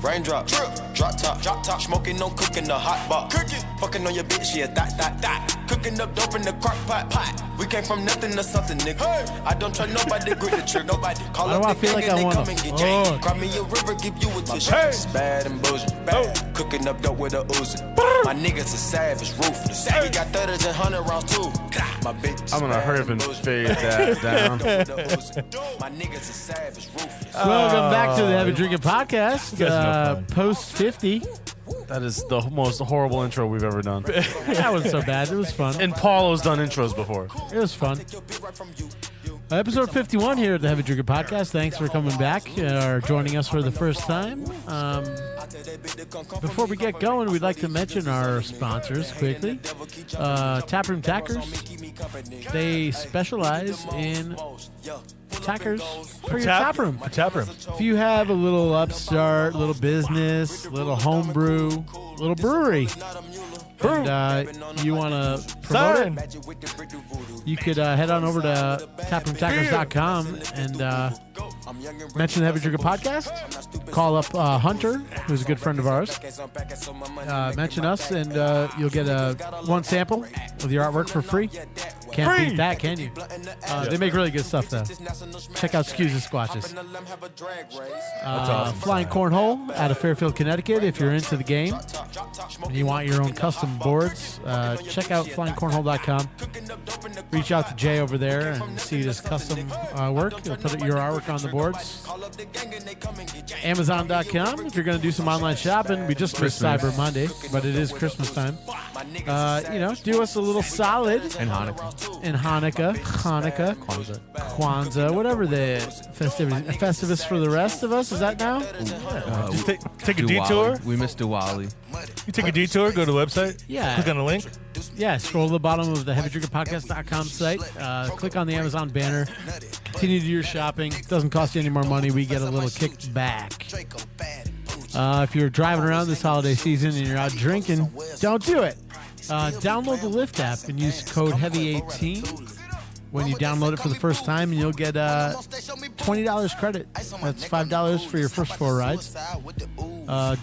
Raindrop, drop top, smoking, no cooking, the hot box. Fucking on your bitch, yeah, that. Cooking up dope in the crock pot. We came from nothing to something, nigga. Hey. I don't try nobody, grip the trick, nobody. Call up the gang and they come and get gang. Grab me a river, give you a tissue. Hey. It's bad and bullshit, bad. Cooking up dope with a Uzi. My niggas are savage, ruthless. We got 30s and 100 rounds too. My bitch. I'm gonna hurry up and fade that down. My niggas are savage, ruthless. Welcome back to the Heavy Drinking Podcast. Post 50. That is the most horrible intro we've ever done. That wasn't so bad. It was fun. And Paulo's done intros before. It was fun. Episode 51 here at the Heavy Drinking Podcast. Thanks for coming back or joining us for the first time. Before we get going, we'd like to mention our sponsors quickly. Taproom Tackers. They specialize in tackers for your taproom. If you have a little upstart, little business, little homebrew, little brewery, and you want to promote it, you could head on over to taproomtackers.com and mention the Heavy Drinker Podcast. Call up Hunter, who's a good friend of ours. Mention us, and you'll get one sample of your artwork for free. Can't beat that, can you? They make really good stuff, though. Check out Skews and Squatches. Awesome. Flying Cornhole out of Fairfield, Connecticut. If you're into the game and you want your own custom boards, check out flyingcornhole.com. Reach out to Jay over there and see his custom work. He'll put your artwork on the boards. Amazon.com. If you're going to do some online shopping, we just missed Cyber Monday, but it is Christmas time. Do us a little solid. And Hanukkah. Kwanzaa, whatever the Festivus for the rest of us. Is that now? Just take a detour. We missed Diwali. You take a detour, go to the website. Yeah. Click on the link. Yeah, scroll to the bottom of the HeavyDrinkerPodcast.com site. Click on the Amazon banner. Continue to do your shopping. Doesn't cost you any more money. We get a little kickback. If you're driving around this holiday season and you're out drinking, don't do it. Download the Lyft app and use code HEAVY18 when you download it for the first time, and you'll get $20 credit. That's $5 for your first 4 rides.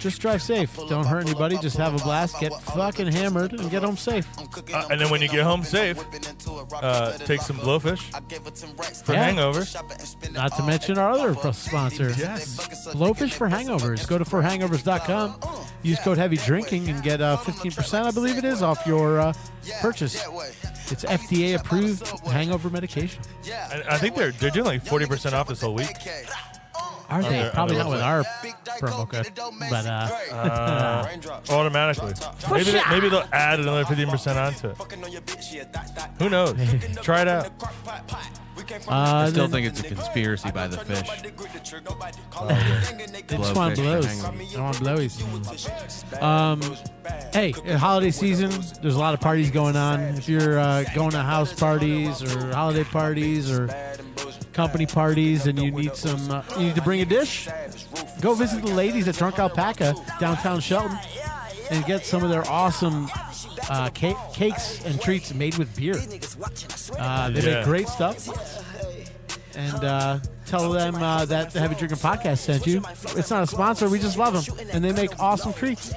Just drive safe. Don't hurt anybody. Just have a blast. Get fucking hammered and get home safe. And then when you get home safe, take some Blowfish for hangovers. Not to mention our other sponsor. Yes. Blowfish for hangovers. Go to forhangovers.com. Use code HEAVYDRINKING and get 15%, I believe it is, off your purchase. It's FDA approved hangover medication. I think they're doing like 40% off this whole week. Are they? Probably not with our promo code, but automatically. Maybe they'll add another 15% onto it. Who knows? Try it out. I still think it's a conspiracy by the fish. They just want blows. They want blowies. Hey, holiday season, there's a lot of parties going on. If you're going to house parties or holiday parties or company parties and you need to bring a dish, go visit the ladies at Drunk Alpaca, downtown Shelton, and get some of their awesome cakes and treats made with beer. They make great stuff. And tell them that the Heavy Drinking Podcast sent you. It's not a sponsor. We just love them. And they make awesome treats.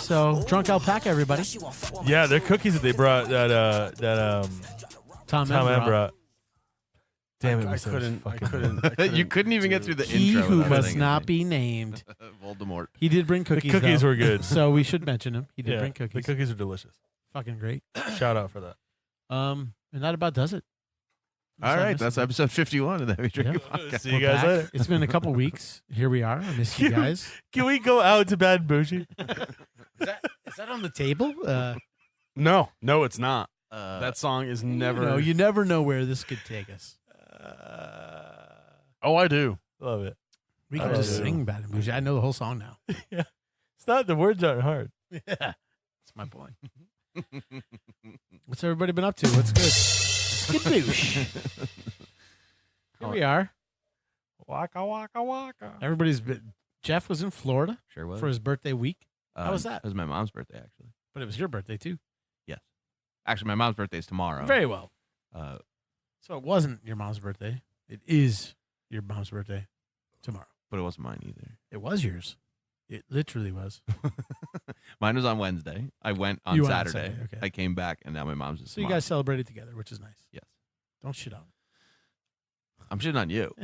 So, Drunk Alpaca, everybody. Yeah, their cookies that they brought, that Tom M. brought. Damn it, I couldn't. You couldn't even get through the He intro. who must not be named. Voldemort. He did bring cookies. The cookies were good. So we should mention him. He did bring cookies. The cookies are delicious. Fucking great. Shout out for that. And that about does it. All right, that's episode 51 of the Heavy Drinking Podcast. See you guys later. It's been a couple weeks. Here we are. I miss you guys. Can we go out to Bad Bougie? Is that on the table? No, it's not. That song is never. You never know where this could take us. Oh, I do. Love it. We can just sing Bad and Bougie. I know the whole song now. Yeah. It's not, the words aren't hard. Yeah. That's my point. What's everybody been up to? What's good? Skadoosh. Here we are. Waka, waka, waka. Everybody's been. Jeff was in Florida Sure was. for his birthday week. How was that? It was my mom's birthday, actually. But it was your birthday, too. Yes. Actually, my mom's birthday is tomorrow. Very well. So it wasn't your mom's birthday. It is your mom's birthday tomorrow. But it wasn't mine either. It was yours. It literally was. Mine was on Wednesday. I went on Saturday. Okay. I came back, and now my mom's just. So you guys celebrated together, which is nice. Yes. Don't shit on me. I'm shitting on you.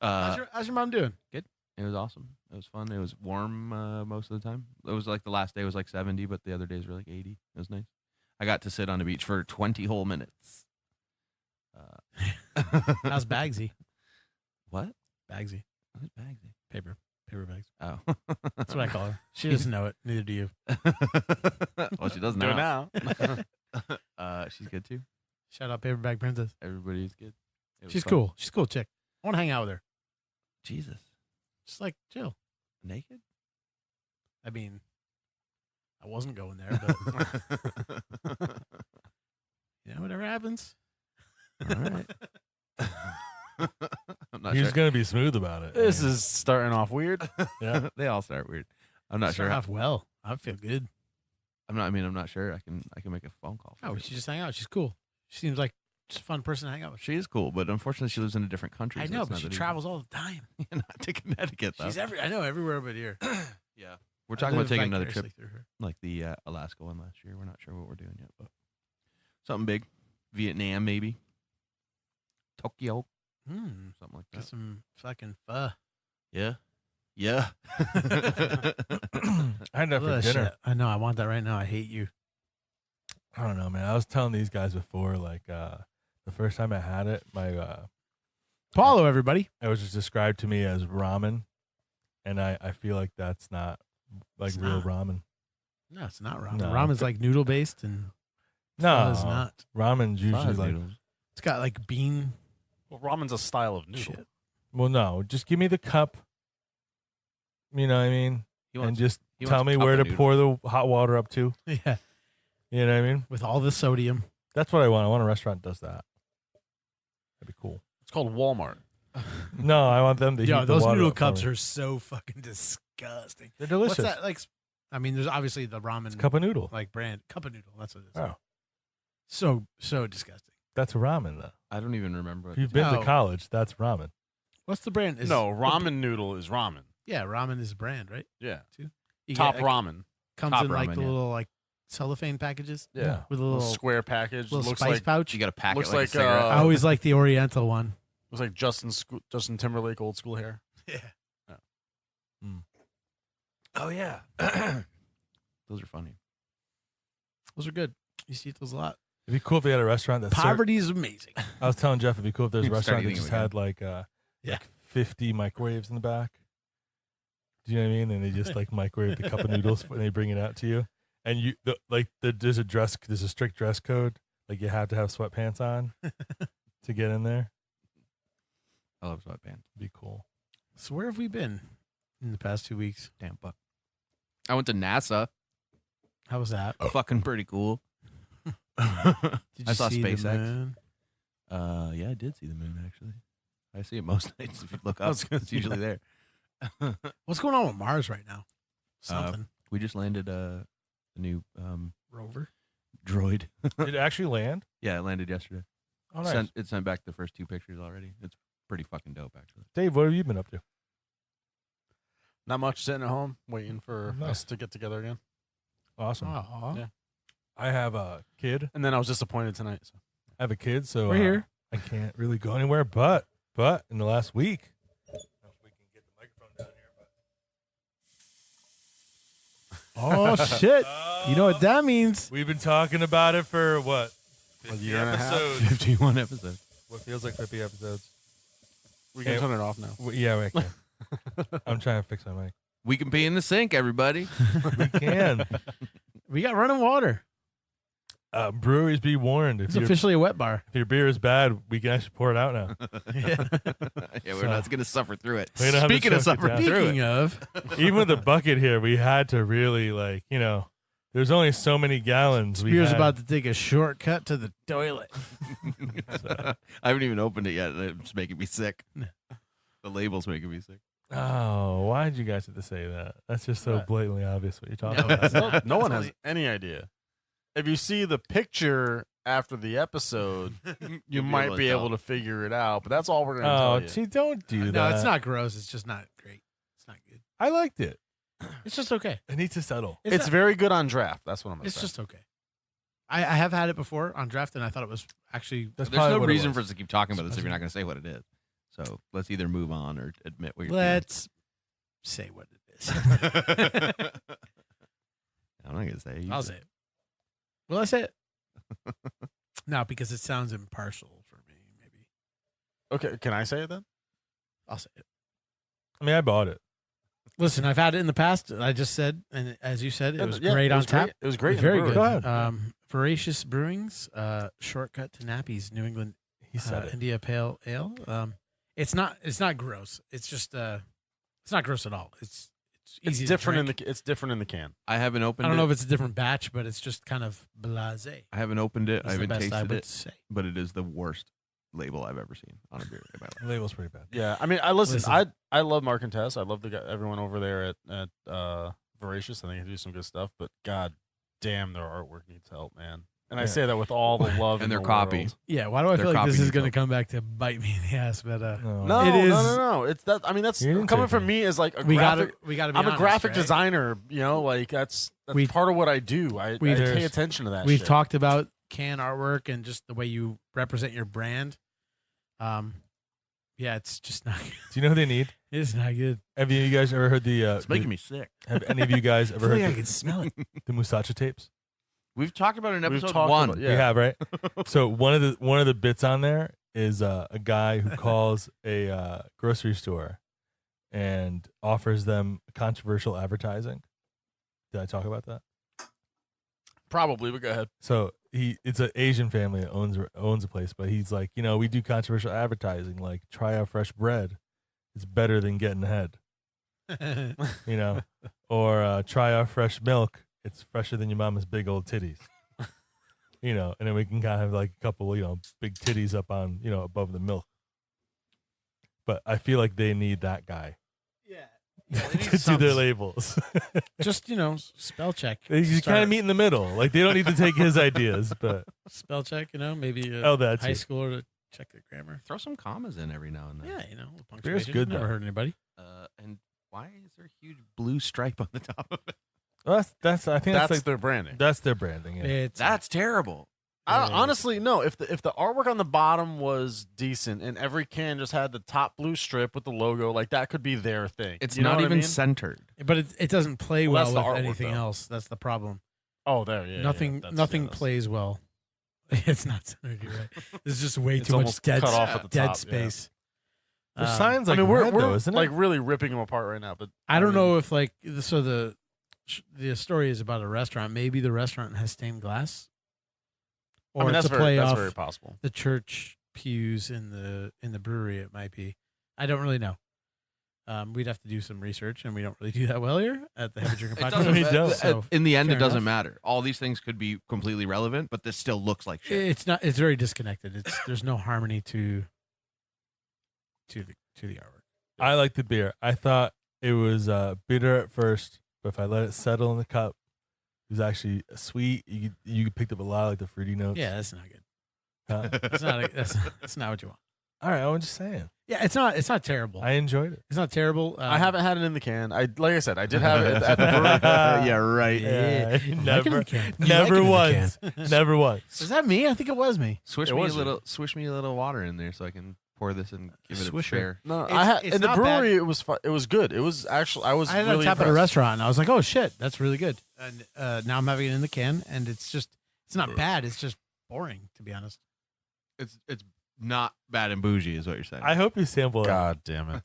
How's your mom doing? Good. It was awesome. It was fun. It was warm most of the time. It was like the last day was like 70, but the other days were like 80. It was nice. I got to sit on the beach for 20 whole minutes. How's Bagsy? What? Bagsy. Who's Bagsy? Paper bags. Oh. That's what I call her. She doesn't know it. Neither do you. Well, she does now. She's good too. Shout out Paper Bag Princess. Everybody's good. She's cool. She's a cool chick. I want to hang out with her. Jesus. Just like chill. Naked? I mean, I wasn't going there, but whatever happens. All right. I'm not He's sure. gonna be smooth about it. This is starting off weird. Yeah. They all start weird. I'm not sure. Start off well. I feel good. I'm not sure. I can make a phone call. Oh, we should just hang out. She's cool. She seems like just a fun person to hang out with. She is cool, but unfortunately, she lives in a different country. I so know, it's but not she that travels all the time. easy. Not to Connecticut, though. She's everywhere but here. Yeah. We're talking about taking another trip, like the Alaska one last year. We're not sure what we're doing yet, but something big. Vietnam, maybe. Tokyo. Something like that. Get some fucking pho. Yeah. Yeah. I had that for dinner. Shit. I know. I want that right now. I hate you. I don't know, man. I was telling these guys before, like the first time I had it, Paulo, everybody. it was just described to me as ramen, and I feel like that's not like It's real not. ramen. No, it's not ramen. No. Ramen's like noodle based, and No, pho is not. ramen's usually Fries like. noodles. It's got like bean Well, ramen's a style of noodle. shit. Well, no, just give me the cup. You know what I mean? He And wants- just he tell wants me cup where of to pour the hot water up to. Yeah, You know what I mean? with all the sodium. That's what I want. I want a restaurant that does that. That'd be cool. It's called Walmart. No, I want them to heat Yo, the those water noodle up for cups me. are so fucking disgusting. They're delicious. What's that like? I mean, there's obviously the ramen It's cup of noodle. like brand cup of noodle. That's what it is. Oh, So disgusting. that's ramen though. I don't even remember. If you've been No. to college, that's ramen. What's the brand? No, ramen noodle is ramen. Yeah, ramen is a brand, right? Yeah. You Top get, like, ramen. comes Top in like ramen, the yeah. little like cellophane packages Yeah. with a Little little square package. little Looks spice like pouch. You got to pack Looks it like like, a cigarette. I always like the Oriental one. looks like Justin Timberlake old school hair. Yeah. Oh yeah. Those are funny. Those are good. You see those a lot. It'd be cool if they had a restaurant that Poverty is amazing. I was telling Jeff it'd be cool if there's a Start restaurant that eating just again. had like Yeah. like 50 microwaves in the back. Do you know what I mean? And they just like microwave the cup of noodles and they bring it out to you. And there's a strict dress code. Like you have to have sweatpants on to get in there. I love sweatpants. Be cool. So where have we been in the past 2 weeks? Tampa. I went to NASA. How was that? Fucking pretty cool. Did you I saw see the SpaceX. moon? Yeah, I did see the moon actually. I see it most nights if you look up. It's usually there. What's going on with Mars right now? Something. We just landed a new Rover. droid. Did it actually land? Yeah, it landed yesterday. Oh, nice. It sent back the first 2 pictures already. It's pretty fucking dope, actually. Dave, what have you been up to? Not much, sitting at home waiting for Nice. us to get together again. Awesome. Aw. Yeah. I have a kid. And then I was disappointed tonight. So. I have a kid, so We're here. I can't really go anywhere. But in the last week, I don't know if we can get the microphone down here, but Oh shit! You know what that means? we've been talking about it for what? A year and a half. episodes. 51 episodes. What feels like 50 episodes. We can Hey. turn it off now. Yeah, we can. I'm trying to fix my mic. We can pee in the sink, everybody. We can. We got running water. Breweries, be warned. It's officially a wet bar. If your beer is bad, we can actually pour it out now. Yeah, we're not going to suffer through it. We don't have to Speaking of choke it suffering down. through Speaking it. of, Even with the bucket here, we had to really there's only so many gallons. Spear's about to take a shortcut to the toilet. I haven't even opened it yet. And it's making me sick. The label's making me sick. Oh, why did you guys have to say that? That's just so What? blatantly obvious what you're talking No, about. No one has any idea. If you see the picture after the episode, you You'll be might able to be tell. able to figure it out. But that's all we're going to Oh, tell you. see, don't do that. No, it's not gross. It's just not great. not good. I liked it. It's just okay. It needs to settle. It's very good on draft. That's what I'm going to say. It's just okay. I have had it before on draft, and I thought it was actually. That's There's probably no what it reason was. for us to keep talking about this if you're not going to say what it is. So let's either move on or admit what you're Let's say what it is. feeling. I'm not going to say it. I'll say it. Will I say it? No, because it sounds impartial for me. Maybe Okay, can I say it then? I'll say it. I mean, I bought it. Listen, I've had it in the past. I just said, and as you said, it was Yeah, great it on was tap. great. It was great. in the Very brewery. good. Go ahead. Voracious Brewing's shortcut to Nappy's New England He said it. India Pale Ale. It's not gross. It's just it's not gross at all. It's It's easy different to drink. it's different in the can. I haven't opened I don't know if it. it's a different batch, but it's just kind of blasé. I haven't opened it. I That's the haven't best I tasted would it. say. But it is the worst label I've ever seen on a beer in my life. The label's pretty bad. Yeah, I mean, I listen. Listen. I love Mark and Tess. I love everyone over there at Voracious. I think they do some good stuff. But god damn, their artwork needs help, man. And I Yeah. say that with all the love And in their the copy. world. Yeah, why do I Their feel like this copy is needs going to help. come back to bite me in the ass? But No, It is- no. It's that. I mean, that's You didn't coming take from it. me as like a we got graphic. to be I'm honest, a graphic right? designer. You know, like that's We- part of what I do. I we- pay attention to that. We've shit. talked about can artwork and just the way you represent your brand. Yeah, it's just not. Do you know who they need? It's not good. Have you guys ever heard the? It's making me sick. Have any of you guys ever heard can smell it. the Musacha tapes? We've talked about it in We've episode talked 1. about- We have, right? So one of the bits on there is a guy who calls a grocery store and offers them controversial advertising. Did I talk about that? Probably, but go ahead. So it's an Asian family that owns a place, but he's like, we do controversial advertising, like try our fresh bread. It's better than getting ahead, or try our fresh milk. It's fresher than your mama's big old titties. And then we can kind of have like a couple, big titties up on, above the milk. But I feel like they need that guy to do their labels. Just spell check. You kind Start- of meet in the middle. Like they don't need to take his ideas, but spell check. Maybe a oh, that's high it. schooler to check their grammar. Throw some commas in every now and then. Yeah, punctuation. good, Never though. hurt anybody. And why is there a huge blue stripe on the top of it? Well, that's I think That's that's like their branding. that's their branding. Yeah. It's That's terrible. Honestly, no. If the artwork on the bottom was decent and every can just had the top blue strip with the logo, like that could be their thing. It's You know not what I even mean? centered. but it doesn't play Well, well that's the with artwork, anything though. else. That's the problem. Oh, there, yeah. nothing yeah, nothing that's- plays well. It's not centered. You're right. There's just way It's too much almost dead cut off at the dead top, yeah. space. There's signs like I mean, we're red, though, isn't it? like really ripping them apart right now. But I don't mean, know if like so the story is about a restaurant. Maybe the restaurant has stained glass, or I mean, it's that's a play that's off very possible. the church pews in the brewery. It might be. I don't really know. We'd have to do some research, and we don't really do that well here at the Heavy Drinking It Podcast. We don't. So in the end, fair it doesn't enough. matter. All these things could be completely relevant, but this still looks like shit. it's not. It's very disconnected. There's no harmony to the artwork. I like the beer. I thought it was bitter at first, but if I let it settle in the cup, it was actually sweet. You picked up a lot of like the fruity notes. Yeah, that's not good. Huh? That's not what you want. All right, I was just saying. Yeah, it's not terrible. I enjoyed it. It's not terrible. I haven't had it in the can. Like I said, I did have it at the brewery. Yeah, right. Yeah, You like it in never, the can. You never like it in the once, can. never once. Was that me? I think it was me. Swish It me a was you. little. Swish me a little water in there so I can pour this and give it a Swisher. share. No, It's- I had it's in the not brewery. bad. It was it was good. It was actually I was I had really a tap at a impressed. restaurant, and I was like, "Oh shit, that's really good." And now I'm having it in the can, and it's not bad. It's just boring, to be honest. It's not bad and bougie, is what you're saying. I hope you sample it. God damn it!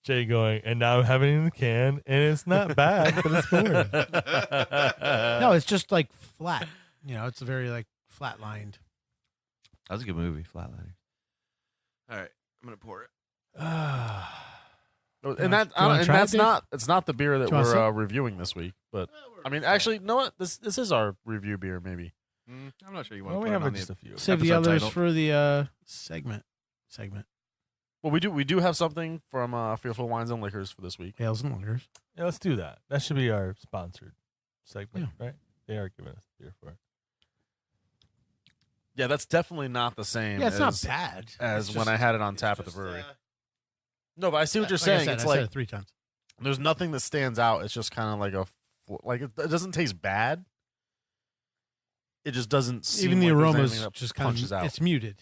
Jay going, and now I'm having it in the can, and it's not bad, but it's boring. No, it's just like flat. It's a very like flat lined. That was a good movie, Flatliners. All right, I'm gonna pour it. And that you wanna and try it, that's Dave? not it's not the beer that Do you wanna we're reviewing this week. But I mean, actually, you know what? This is our review beer, maybe. I'm not sure you want Well, to we put have it on just the a few. Save the episode others title. for the segment. Well, we do have something from Fearful Wines and Liquors for this week. Ales and lagers. Yeah, let's do that. That should be our sponsored segment, right? They are giving us beer for it. Yeah, that's definitely not the same. Yeah, it's as, not bad. as It's when just- I had it on it's tap at the just, brewery. No, but I see what you're Like I saying. said, It's I said like it 3 times. there's nothing that stands out. It's just kind of like it doesn't taste bad. It just doesn't seem Even the like there's aroma's anything that just kind punches of out. it's muted.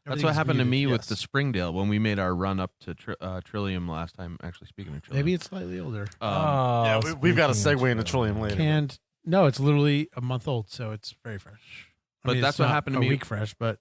That's what happened to me with yes. the Springdale when we made our run up to Trillium last time. Actually, speaking of Trillium. Maybe it's slightly older. Yeah, we've got to segue into Trillium later. Canned. No, it's literally a month old, so it's very fresh. But that's it's what not happened to a me week fresh, but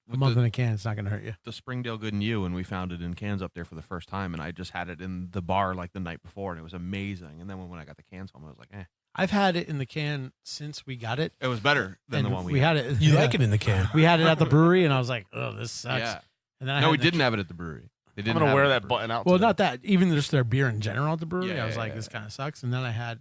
a with month the, in a can, it's not going to hurt you. the Springdale Good and You, and we found it in cans up there for the first time, and I just had it in the bar like the night before, and it was amazing. And then when I got the cans home, I was like, eh. I've had it in the can since we got it. It was better than And the one we had had. it. You yeah. like it in the can. We had it at the brewery, and I was like, "Oh, this sucks." Yeah. And then I No, had we the- didn't have it at the brewery. They I'm didn't gonna have wear it at that the brewery. button out. Well, today. not that. Even just their beer in general at the brewery, Yeah, I was yeah, like, yeah. "This kind of sucks." And then I had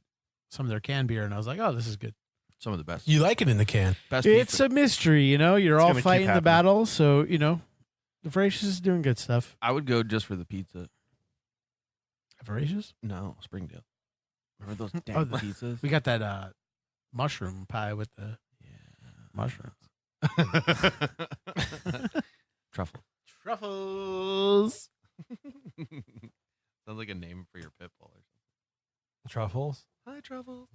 some of their canned beer, and I was like, "Oh, this is good." Some of the best. You like it in the can. Best It's pizza. a mystery, you know. You're It's all gonna keep fighting the happening. battle, so you know, the Voracious is doing good stuff. I would go just for the pizza. Voracious? No, Springdale. Remember those damn Oh, the- pizzas? We got that mushroom pie with the mushrooms. Truffle. Truffles. Sounds like a name for your pit bull or something. Truffles. Hi, Truffle.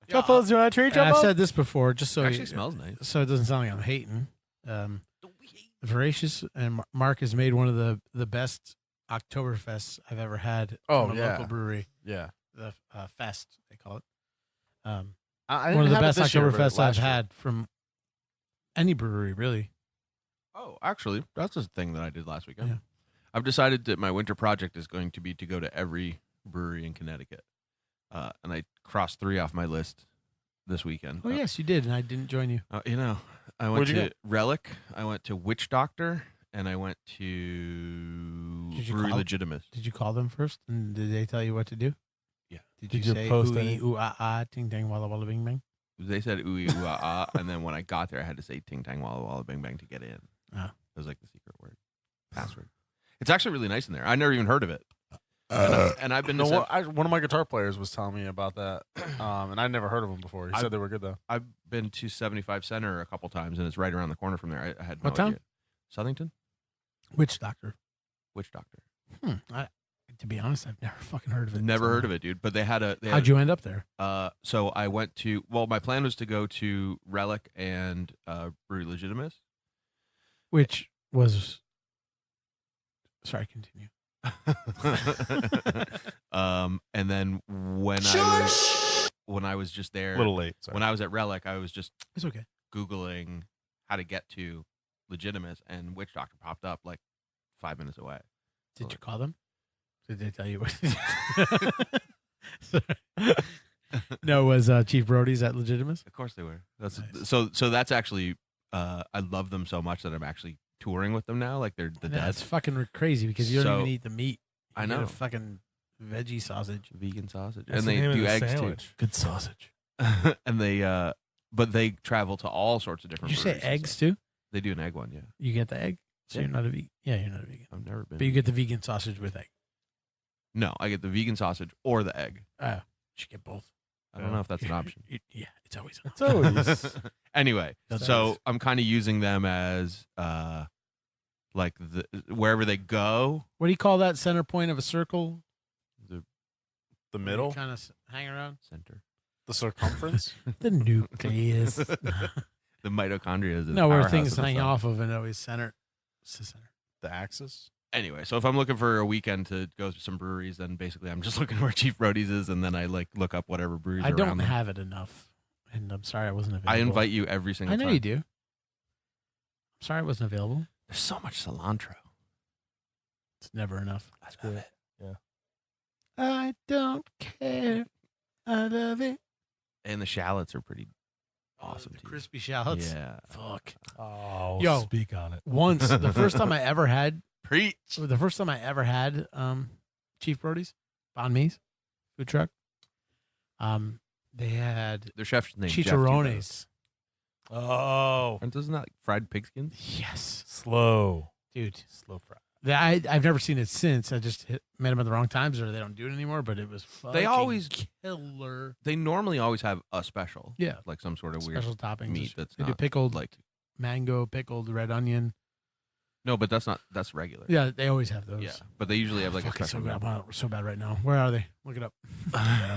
Truffles. You want to treat And I've truffles? said this before, just so Actually smells nice. so it doesn't sound like I'm hating. Voracious and Mark has made one of the best Oktoberfests I've ever had Oh, from a yeah. local brewery. Yeah. The Fest, they call it. I One didn't of the have it best this year, but Oktoberfests I've last year. had from any brewery, really. Oh, actually, that's a thing that I did last weekend. Yeah. I've decided that my winter project is going to be to go to every brewery in Connecticut. And I crossed 3 off my list this weekend. Oh, yes, you did, and I didn't join you. I went Where'd you to Relic, I went to Witch Doctor, and I went to Did you Brewery call- Legitimate. Did you call them first, and did they tell you what to do? Yeah. Did Did you you say post ooh, any- ee, ooh, ah, ah, ting, tang, walla, walla, bing, bang? They said ooh, ee, ooh, ah, ah, and then when I got there, I had to say ting, tang, walla, walla, bing, bang to get in. Ah. It was like the secret word, password. It's actually really nice in there. I never even heard of it. And I've been to No, one of my guitar players was telling me about that, and I'd never heard of them before. He said they were good though. I've been to 75 Center a couple times, and it's right around the corner from there. I had no What town? idea. Southington? Witch Doctor. Witch Doctor. To be honest, I've never fucking heard of it. Never heard of it, dude. But they had a. How'd you end up there? So I went to. Well, my plan was to go to Relic and Brewery Legitimate. Which was. Sorry, continue. And then when I was just there, A little late. Sorry. when I was at Relic, I was just It's okay. Googling how to get to Legitimate, and Witch Doctor popped up like 5 minutes away. Did you call them? Did they tell you what? No, it was Chief Brody's at Legitimus? Of course they were. That's Nice. so that's actually I love them so much that I'm actually touring with them now. Like they're the That's dead fucking crazy because you don't So- even eat the meat. You I get know. a fucking veggie sausage. vegan sausage, That's and the they name of do the eggs sandwich. Good sausage. too. And they but they travel to all sorts of Did different. you say breweries and eggs stuff. too? They do an egg one, yeah. You get the egg? So Yeah. you're not a vegan. Yeah, you're not a vegan. I've never been. But you get the vegan sausage with egg. No, I get the vegan sausage or the egg. Oh, you should get both. I don't know if that's an option. Yeah, it's always an It's always. Anyway, That's so always- I'm kind of using them as like wherever they go. What do you call that center point of a circle? the middle, Kind of hang around. Center. the circumference. The nucleus. The mitochondria is the No, where powerhouse things of the hang cell. off of and always center. It's the center. The axis. Anyway, so if I'm looking for a weekend to go to some breweries, then basically I'm just looking where Chief Brody's is, and then I like look up whatever breweries I are don't around them. have it enough. And I'm sorry I wasn't available. I invite you every single I know time. you do. I'm sorry I wasn't available. There's so much cilantro. It's never enough. I love it. I don't care. I love it. And the shallots are pretty awesome The too. crispy shallots. Yeah. Fuck. Oh, Yo. speak on it. Once, the first time I ever had Preach. Chief Brody's, Bon Me's, food truck. They had Their chef's name Jeff, too, chicharrones. Oh, though. Isn't that like fried pigskins? Yes, slow. dude. Slow fry. I've never seen it since. I just met them at the wrong times, or they don't do it anymore. But it was They fucking always- killer. They normally always have a special. Yeah. Like some sort of weird Special toppings. meat that's They do not pickled like mango, pickled red onion. No, but that's regular. Yeah, they always have those. Yeah, but they usually have like a Fuck, it's special. so good. I want it so bad right now. Where are they? Look it up.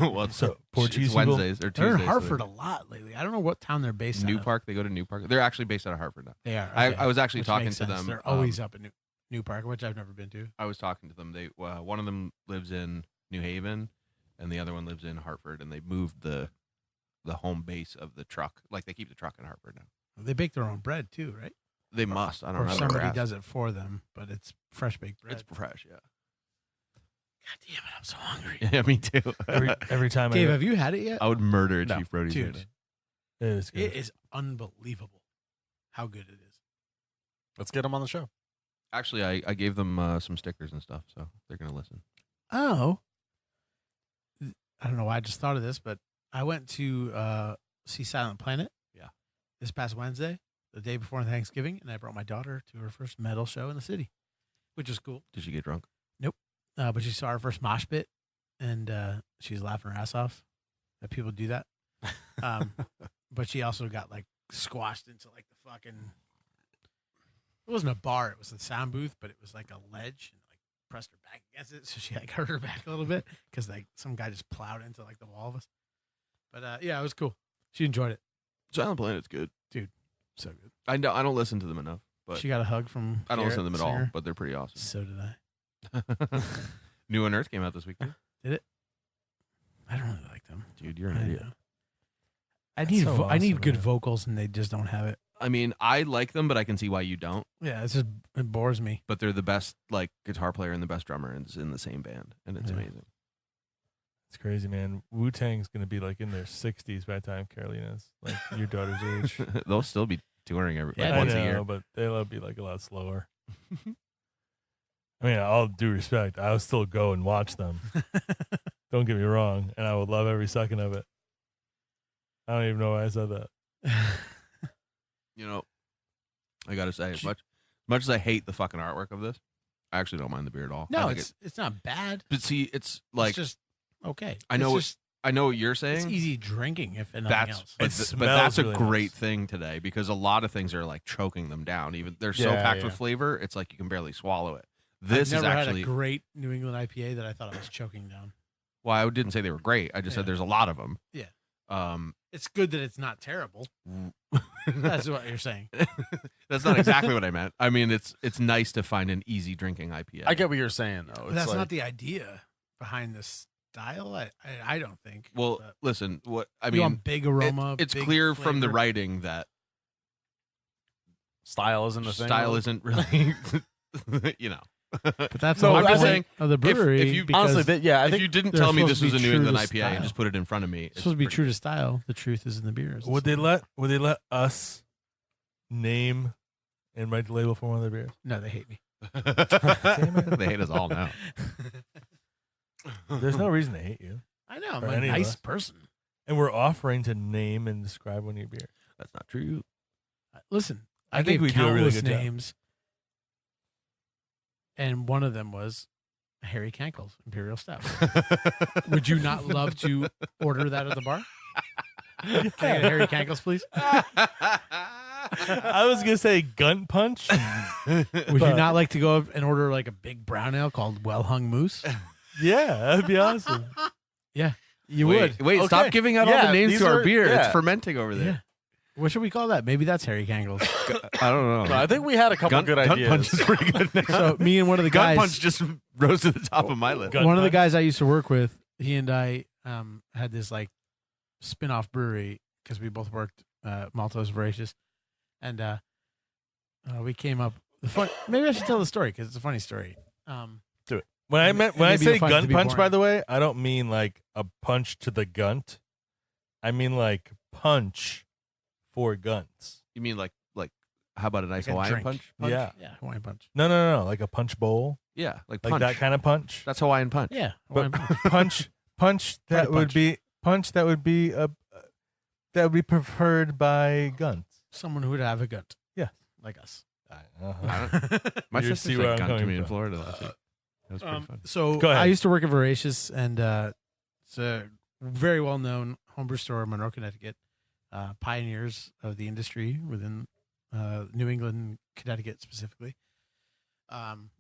Well, it's, So, Portuguese it's people? Wednesdays or They're Tuesdays. in Hartford a lot lately. I don't know what town they're based New out Park. They go to New Park. They're actually based out of Hartford now. of. They are. I okay. was actually Which talking makes to sense. them. They're always up in New Park, which I've never been to. I was talking to them. They one of them lives in New Haven, and the other one lives in Hartford. And they moved the home base of the truck. Like they keep the truck in Hartford now. They bake their own bread too, right? They must. I don't Or know. somebody does it for them, but it's fresh baked bread. It's fresh. Yeah. God damn it, I'm so hungry. Yeah, me too. Every time Dave, have you had it yet? I would murder a No. Chief Brody's Dude. right it is good. It is unbelievable how good it is. Let's get them on the show. now. Actually, I gave them some stickers and stuff, so they're gonna listen. Oh. I don't know why I just thought of this, but I went to see Silent Planet. Yeah. This past Wednesday, the day before Thanksgiving, and I brought my daughter to her first metal show in the city, which was cool. Did she get drunk? But she saw her first mosh pit, and she was laughing her ass off that people do that. But she also got like squashed into like the fucking. It wasn't a bar; it was a sound booth, but it was like a ledge, and like pressed her back against it, so she like hurt her back a little bit because like some guy just plowed into like the wall of us. But yeah, it was cool. She enjoyed it. Silent Planet's good. So good. I don't listen to them enough, but She got a hug from. I don't listen to Garrett, them at all. singer. But they're pretty awesome. So did I. New Unearth came out this week, too. I don't really like them. Dude, you're an I idiot. know. I That's need so I need awesome, good man. vocals, and they just don't have it. I mean, I like them, but I can see why you don't. Yeah, it bores me. But they're the best like guitar player and the best drummer in the same band, and it's Yeah. amazing. It's crazy, man. Wu-Tang's gonna be like in their 60s by the time Carolina's like your daughter's age. They'll still be touring Yeah, once I know, a year. but they'll be like a lot slower. I mean, all due respect, I'll still go and watch them. Don't get me wrong, and I would love every second of it. I don't even know why I said that. You know, I gotta say, as much as I hate the fucking artwork of this, I actually don't mind the beer at all. I No, think it's not bad. but see, it's like It's just okay. I know It's I know what you're it's saying. easy drinking if nothing That's else. but, It but smells that's a really great nice. thing today because a lot of things are like choking them down. Even they're so Yeah, packed yeah. with flavor, it's like you can barely swallow it. I've This is never actually had a great New England IPA that I thought I was choking down. well, I didn't say they were great. I just said Yeah. there's a lot of them. Yeah. Um, It's good that it's not terrible. That's what you're saying. that's not exactly what I meant. I mean, it's nice to find an easy drinking IPA. I get what you're saying, though. But It's that's like, not the idea behind this style. I don't think. Well, But listen, what I you mean, want big aroma. it's big clear from the flavor. writing that style isn't a thing. style isn't really, you know. But that's No, the whole I'm point just saying, of the brewery. if you- because Honestly, I If think you didn't they're tell me supposed this to was a be New true to England IPA and style. just put it in front of me, it's supposed to be true to style. The truth is in the beers. Would they let us name and write the label for one of their beers? No, they hate me. They hate us all now. There's no reason to hate you. I know. I'm Or a any of nice us. person. And we're offering to name and describe one of your beers. That's not true. Listen, I I think gave we do a really countless good job. names, and one of them was Harry Cankle's Imperial Stout. Would you not love to order that at the bar? Can I get a Harry Cankle's, please? I was gonna say Gun Punch. Would you But- not like to go up and order like a big brown ale called Well Hung Moose? Yeah, that'd be awesome. You Wait, would. wait! Stop Okay. giving out all Yeah, the names these to our are- beer. yeah. It's fermenting over Yeah. there. What should we call that? Maybe that's Harry Cankle's. I don't know. No, I think we had a couple good Gun ideas. Punch is pretty good. Name. So me and one of the Gun guys, Punch just rose to the top of my list. Gun one of the Punch? guys I used to work with, he and I had this like spin-off brewery because we both worked Maltose Voracious, and we came up. Maybe I should tell the story because it's a funny story. When I Maybe say you'll find it gun to be punch, by boring. the way, I don't mean like a punch to the gunt. I mean like punch for guns. You mean like how about a nice Like a Hawaiian drink. punch? Yeah. Yeah, Hawaiian punch. No, like a punch bowl, Yeah, like like punch. that kind of punch. That's Hawaiian punch. Yeah, But Hawaiian punch. punch that Party would punch. be punch that would be preferred by guns. Someone who would have a gut. Yeah. like us. My You sister see said where I'm gun to coming me in from. Florida last week. That was pretty fun. So Go ahead. I used to work at Voracious, and it's a very well-known homebrew store in Monroe, Connecticut. Pioneers of the industry within New England, Connecticut specifically.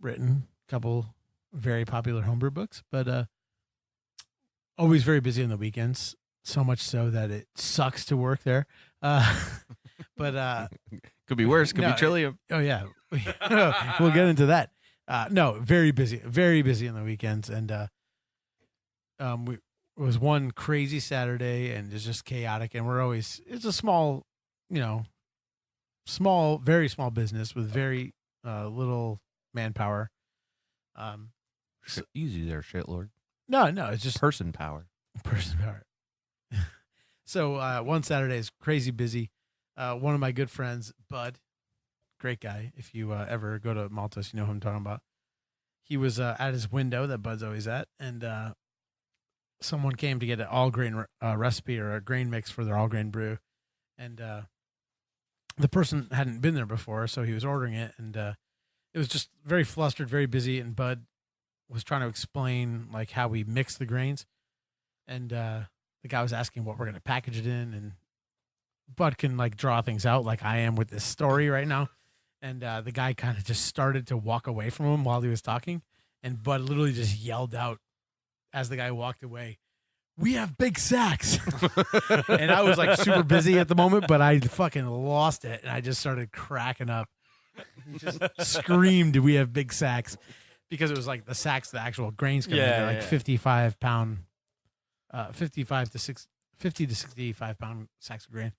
written a couple very popular homebrew books, but always very busy on the weekends. So much so that it sucks to work there. But could be worse. Could be Trillium. Oh yeah, we'll get into that. No, very busy on the weekends, and it was one crazy Saturday, and it's just chaotic. And it's a small, very small business with very little manpower. Easy there, shitlord. No, it's just person power. So one Saturday is crazy busy. One of my good friends, Bud, great guy. If you ever go to Maltos, you know who I'm talking about. He was at his window that Bud's always at, and someone came to get an all-grain recipe or a grain mix for their all-grain brew. And the person hadn't been there before, so he was ordering it, and it was just very flustered, very busy, and Bud was trying to explain like how we mix the grains. And the guy was asking what we're going to package it in, and Bud can like draw things out like I am with this story right now. And the guy kind of just started to walk away from him while he was talking. And Bud literally just yelled out as the guy walked away, "We have big sacks." And I was like super busy at the moment, but I fucking lost it. And I just started cracking up. He just screamed, "We have big sacks." Because it was like the sacks, the actual grains coming in, like 50 to 65 pound sacks of grain.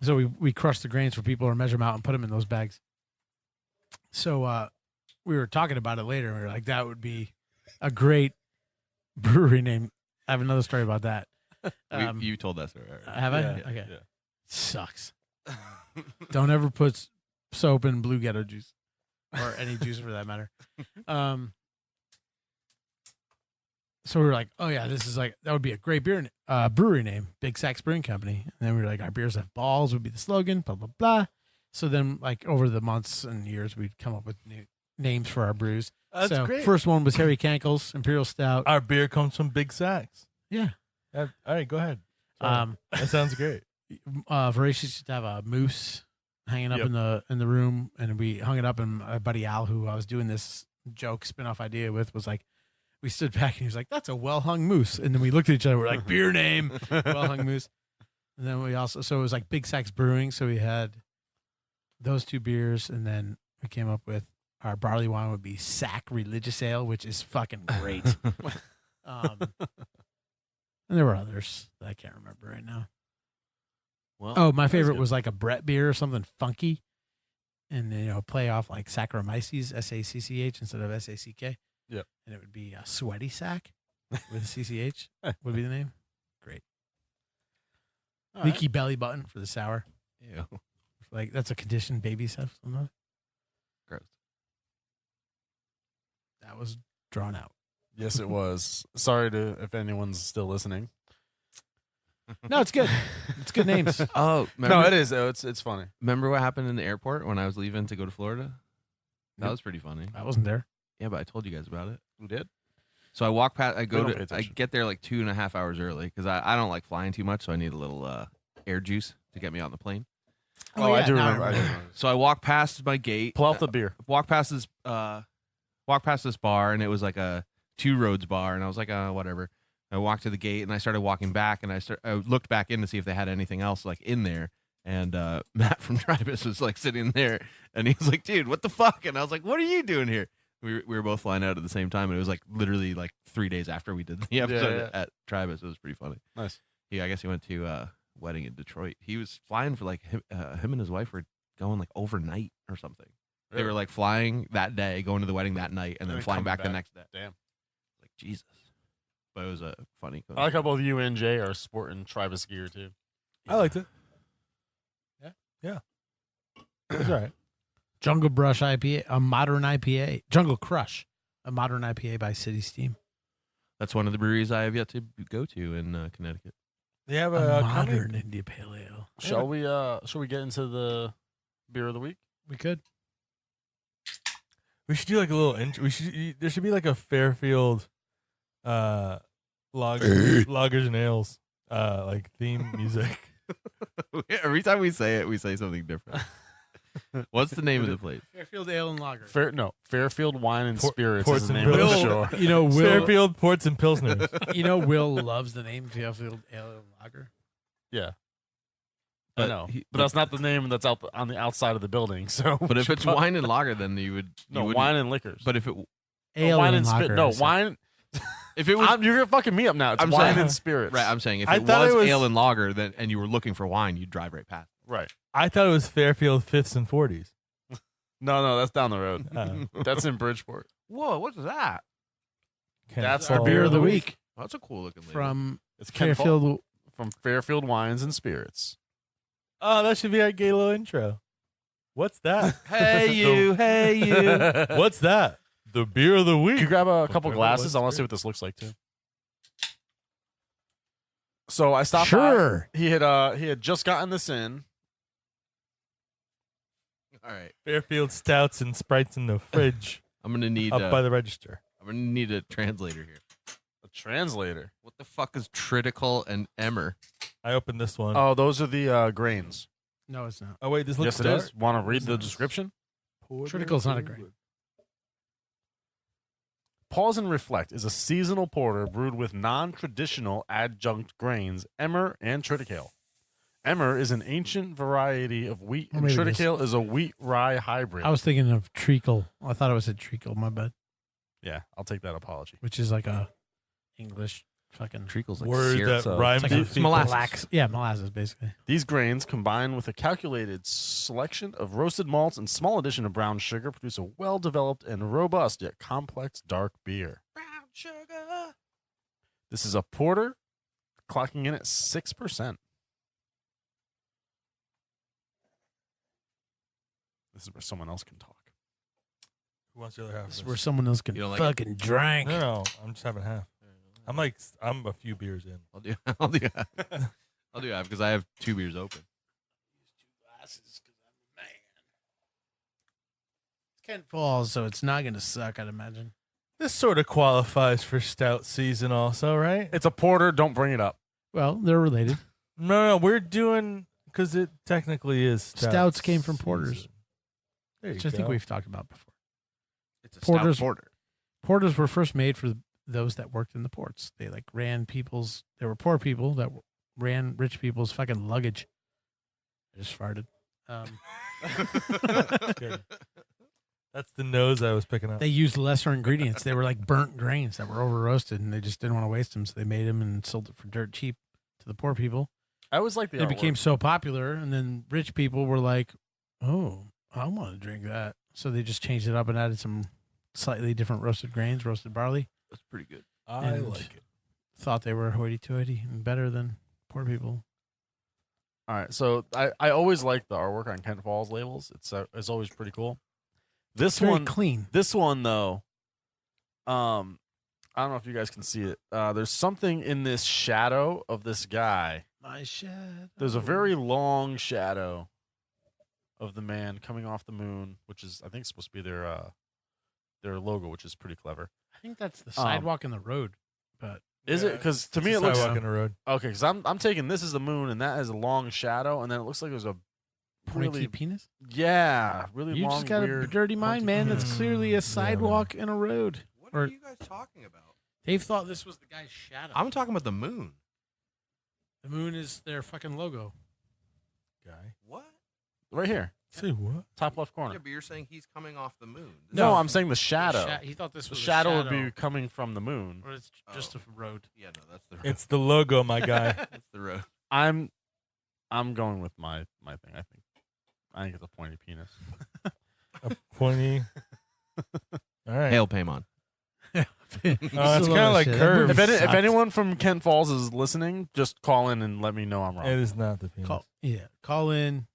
So we crushed the grains for people or measure them out and put them in those bags. So we were talking about it later. And we were like, that would be a great brewery name. I have another story about that. You told us. Have I? Yeah, Okay. yeah. Sucks. Don't ever put soap in Blue Ghetto juice. Or any juice for that matter. So we were like, oh yeah, that would be a great brewery name, Big Sacks Brewing Company. And then we were like, our beers have balls would be the slogan, blah, blah, blah. So then like over the months and years, we'd come up with new names for our brews. That's great. First one was Harry Cankle's Imperial Stout. Our beer comes from Big Sacks. Yeah. All right, go ahead. Sorry. That sounds great. Voracious used to have a moose hanging up in the room, and we hung it up, and my buddy Al, who I was doing this joke spin-off idea with, was like, we stood back and he was like, "That's a well-hung moose." And then we looked at each other, we're like, beer name, well-hung moose. And then so it was like Big Sacks Brewing. So we had those two beers, and then we came up with our barley wine would be Sack Religious Ale, which is fucking great. And there were others that I can't remember right now. Well, my favorite was like a Brett beer or something funky, and play off like Saccharomyces, SACCH instead of SACK. Yep. And it would be a Sweaty Sack with CCH would be the name. Great. All Leaky belly button for the sour. Ew. Like that's a condition babies have. Gross. That was drawn out. Yes, it was. Sorry if anyone's still listening. No, it's good. It's good names. Oh, No, it is. It's funny. Remember what happened in the airport when I was leaving to go to Florida? That Yep. was pretty funny. I wasn't there. Yeah, but I told you guys about it. You did? So I walk past. don't pay I attention. get there like 2.5 hours early because I don't like flying too much, so I need a little air juice to get me on the plane. Oh, yeah, I do now I remember. I do remember. So I walk past my gate. Pull out the beer. Walk past this bar, and it was like a Two Roads bar, and I was like, whatever. I walked to the gate, and I started walking back, and I looked back in to see if they had anything else like in there. And Matt from Tribus was like sitting there, and he was like, "Dude, what the fuck?" And I was like, "What are you doing here?" We were both flying out at the same time, and it was like literally like 3 days after we did the episode at Tribus. It was pretty funny. Nice. I guess he went to a wedding in Detroit. He was flying for like him and his wife were going like overnight or something. They were like flying that day, going to the wedding that night, and then flying coming back the back. next day. Damn. Like Jesus. But it was a funny. I like how both you and Jay are sporting Tribus gear too. I liked it. Yeah. It's all right. Jungle Brush IPA, a modern IPA. Jungle Crush, a modern IPA by City Steam. That's one of the breweries I have yet to go to in Connecticut. They have A a modern comic. India Pale Ale. Shall we get into the beer of the week? We could. We should do like a little intro. There should be like a Fairfield loggers and ales like theme music. Every time we say it, we say something different. What's the name of the place? Fairfield Ale and Lager. Fairfield Wine and Spirits Ports is the and name of the Pills. show. You know, Will. Fairfield Ports and Pilsners. Will loves the name Fairfield Ale and Lager. Yeah. I But know, he- but that's not the name that's out on the outside of the building. So, But if it's wine and lager, then you would wine and liquors. But if it Ale wine and and Lager. spit. No, I said. wine. if it was You're fucking me up now. It's I'm wine saying- and spirits. right, I'm saying if I it thought was, it was- ale and lager, then and you were looking for wine, you'd drive right past. right. I thought it was Fairfield 5th and 40s. No, that's down the road. Oh. That's in Bridgeport. Whoa, what's that? Kent That's Our the beer of the Falls. week Oh, that's a cool looking label. from It's Kent Falls- Fairfield. from Fairfield Wines and Spirits. Oh, that should be our gay little intro. What's that? Hey you, hey you. What's that? The beer of the week. Can you grab a couple Fairfield glasses? I want Wines to see what this looks like too. So I stopped. Sure. By. He had just gotten this in. All right, Fairfield stouts and sprites in the fridge I'm gonna need up by the register. I'm gonna need a translator here. A translator. What the fuck is Tritical and Emmer? I opened this one. Oh, those are the grains. No, it's not. Oh, wait, this looks Yes, it dark. is. Want to read the description? Triticle's not a grain. Pause and Reflect is a seasonal porter brewed with non-traditional adjunct grains, emmer and triticale. Emmer is an ancient variety of wheat, Or and maybe it is. triticale is a wheat-rye hybrid. I was thinking of treacle. I thought it was a treacle. My bad. Yeah, I'll take that apology. Which is like a English fucking Treacle's like Word syrup. that so rhymes it's like with a molasses. molasses. Yeah, molasses basically. These grains, combined with a calculated selection of roasted malts and small addition of brown sugar, produce a well-developed and robust yet complex dark beer. Brown sugar. This is a porter, clocking in at 6%. This is where someone else can talk. Who wants the other half? This Of is this? where someone else can You don't like fucking drink. No, I'm just having half. I'm a few beers in. I'll do I'll do half because I have 2 beers open. Kent Falls, so it's not going to suck, I'd imagine. This sort of qualifies for stout season, also, right? It's a porter. Don't bring it up. Well, they're related. No, we're doing because it technically is stout Stouts came from porters. season. There you Which I think go. we've talked about before. It's a Porter's- stout porter. Porters were first made for those that worked in the ports. They like ran people's. There were poor people that ran rich people's fucking luggage. I just farted. Good. That's the nose I was picking up. They used lesser ingredients. They were like burnt grains that were over roasted, and they just didn't want to waste them, so they made them and sold it for dirt cheap to the poor people. I always like the It artwork. became so popular, and then rich people were like, "Oh, I want to drink that," so they just changed it up and added some slightly different roasted grains, roasted barley. That's pretty good. I and like it. Thought they were hoity-toity and better than poor people. All right, so I always like the artwork on Kent Falls labels. It's always pretty cool. This It's very one, clean. this one though, I don't know if you guys can see it. There's something in this shadow of this guy. My shadow. There's a very long shadow of the man coming off the moon, which is I think supposed to be their logo, which is pretty clever. I think that's the sidewalk in the road, but Is it? Because to me it It's a looks sidewalk in the road. okay. Because I'm taking this as the moon, and that has a long shadow, and then it looks like there's a pointy really penis. really You long. just got a weird, dirty mind, man. That's clearly Yeah. a sidewalk in a road. What Or- are you guys talking about? Dave thought this was the guy's shadow. I'm talking about the moon. The moon is their fucking logo. Guy. What? right here, Say what? top left Yeah, corner. but you're saying he's coming off the moon. No, I'm saying the shadow. He thought this The was shadow a would be coming from the moon. or it's just Oh. a road. Yeah, no, that's the road. It's the logo, my guy. That's the road. I'm going with my thing. I think it's a pointy penis. A pointy. All right. Hail Paymon. It's kind of like curves. If anyone from Kent Falls is listening, just call in and let me know I'm wrong. It is not the penis. Call in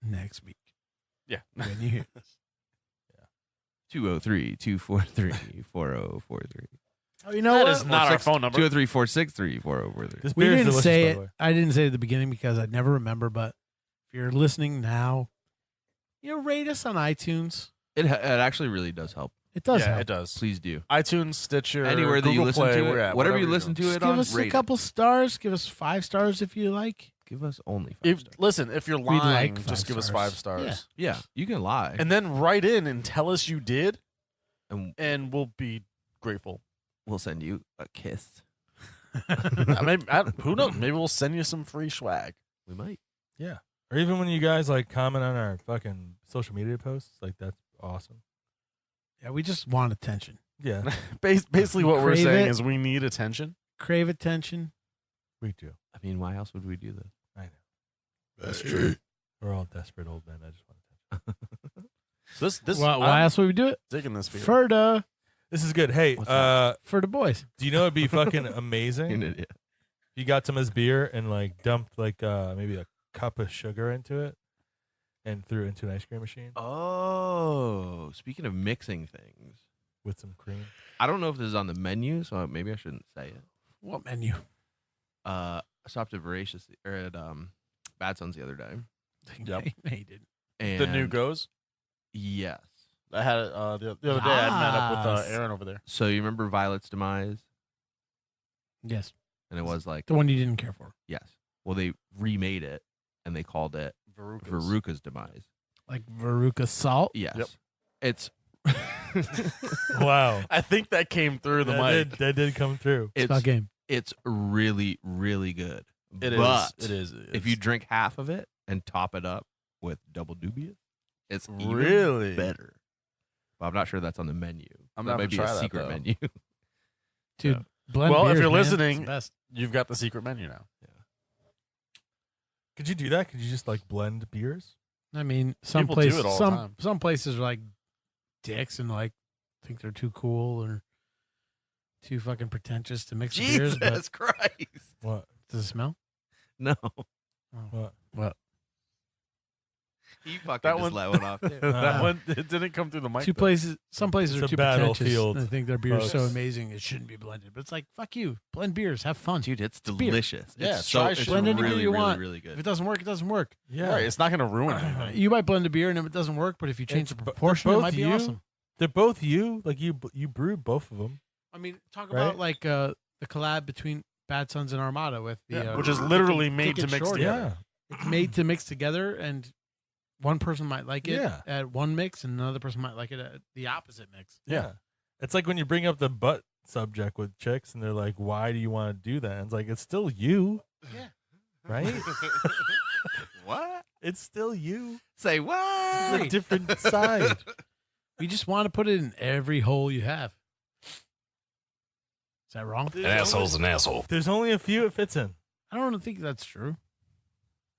next week Yeah. when you hear this. 203-243-4043. Oh, you know That what? is not our phone number. 203-463-4043. This We beer is didn't delicious, say by it. the way. I didn't say it at the beginning because I never remember. But if you're listening now, rate us on iTunes. It actually really does help. It does yeah, help. it does. Please do. iTunes, Stitcher, Anywhere that Google you listen Play, to we're it, at, whatever you you're listen doing. to it Give on, us a rate it. couple stars. Give us 5 stars if you like. Give us only 5 If stars. listen, if you're We'd like lying, 5 just give us stars. 5 stars. Yeah. Yeah, you can lie. And then write in and tell us you did, And and we'll be grateful. we'll send you a kiss. Who knows? Maybe we'll send you some free swag. We might. Yeah. Or even when you guys like comment on our fucking social media posts, like that's awesome. Yeah, we just want attention. Yeah, Basically, what we're Crave saying it. is we need attention. Crave attention. we do. I mean, why else would we do this? I know. That's true. We're all desperate old men. I just want attention. This Why I'm else would we do it? digging this beer. For the This is good. Hey, What's that? for the boys. do you know it'd be fucking You're amazing an if idiot. you got some of this beer and like dumped like maybe a cup of sugar into it and threw it into an ice cream machine Oh, speaking of mixing things, with some cream? I don't know if this is on the menu, so maybe I shouldn't say it. What menu? I stopped at Voracious or at Bad Sons the other day, Yep. They did. and The new goes. yes. I had it the other day. I met up Yes. with Aaron over there. So you remember Violet's demise, Yes. and it was like The one you didn't care for. yes. Well, they remade it and they called it Veruca's demise. Like Veruca salt. Yes, Yep. it's Wow, I think that came through the mic. that did come through. It's about game. it's really really good. It is. But It is. if you drink half of it and top it up with double dubious, it's even Really? better. But I'm not sure that's on the menu. I'm That not might gonna be try a that, secret though. menu. Dude, Yeah. blend Well, if beers, you're man. It's listening- the best. you've got the secret menu now. Could you do that? Could you just like blend beers? I mean, some People do places, it all the time. some places are like dicks and like think they're too cool or too fucking pretentious to mix the beers. But Jesus Christ! What? does it smell? No, What? he fucking That just one- let one off. Too. That one it didn't come through the mic. Two though. places, some places It's are a too pretentious. battlefield, And they think their beer is so folks. amazing it shouldn't be blended. But it's like, fuck you, blend beers, have fun. Dude, it's beer. delicious. Yeah, it's so try it's shit. Blend any beer really, you really, want. really If good. it doesn't work, it doesn't work. Yeah. Right, it's not going to ruin anything. You might blend a beer and if it doesn't work, but if you change It's the bo- proportion, they're it might be both you. awesome. They're both you. Like you brewed both of them. I mean, talk Right? about like the collab between Bad Sons and Armada with the Yeah, which is literally made to mix Shorty. together. It's made to mix together, and one person might like it Yeah. at one mix, and another person might like it at the opposite mix. Yeah. It's like when you bring up the butt subject with chicks and they're like, why do you want to do that? And it's like, it's still you. Yeah. Right? What? It's still you. Say It's what? a different side. We just want to put it in every hole you have. Is that wrong? An asshole's an asshole. There's only a few it fits in. I don't think that's true.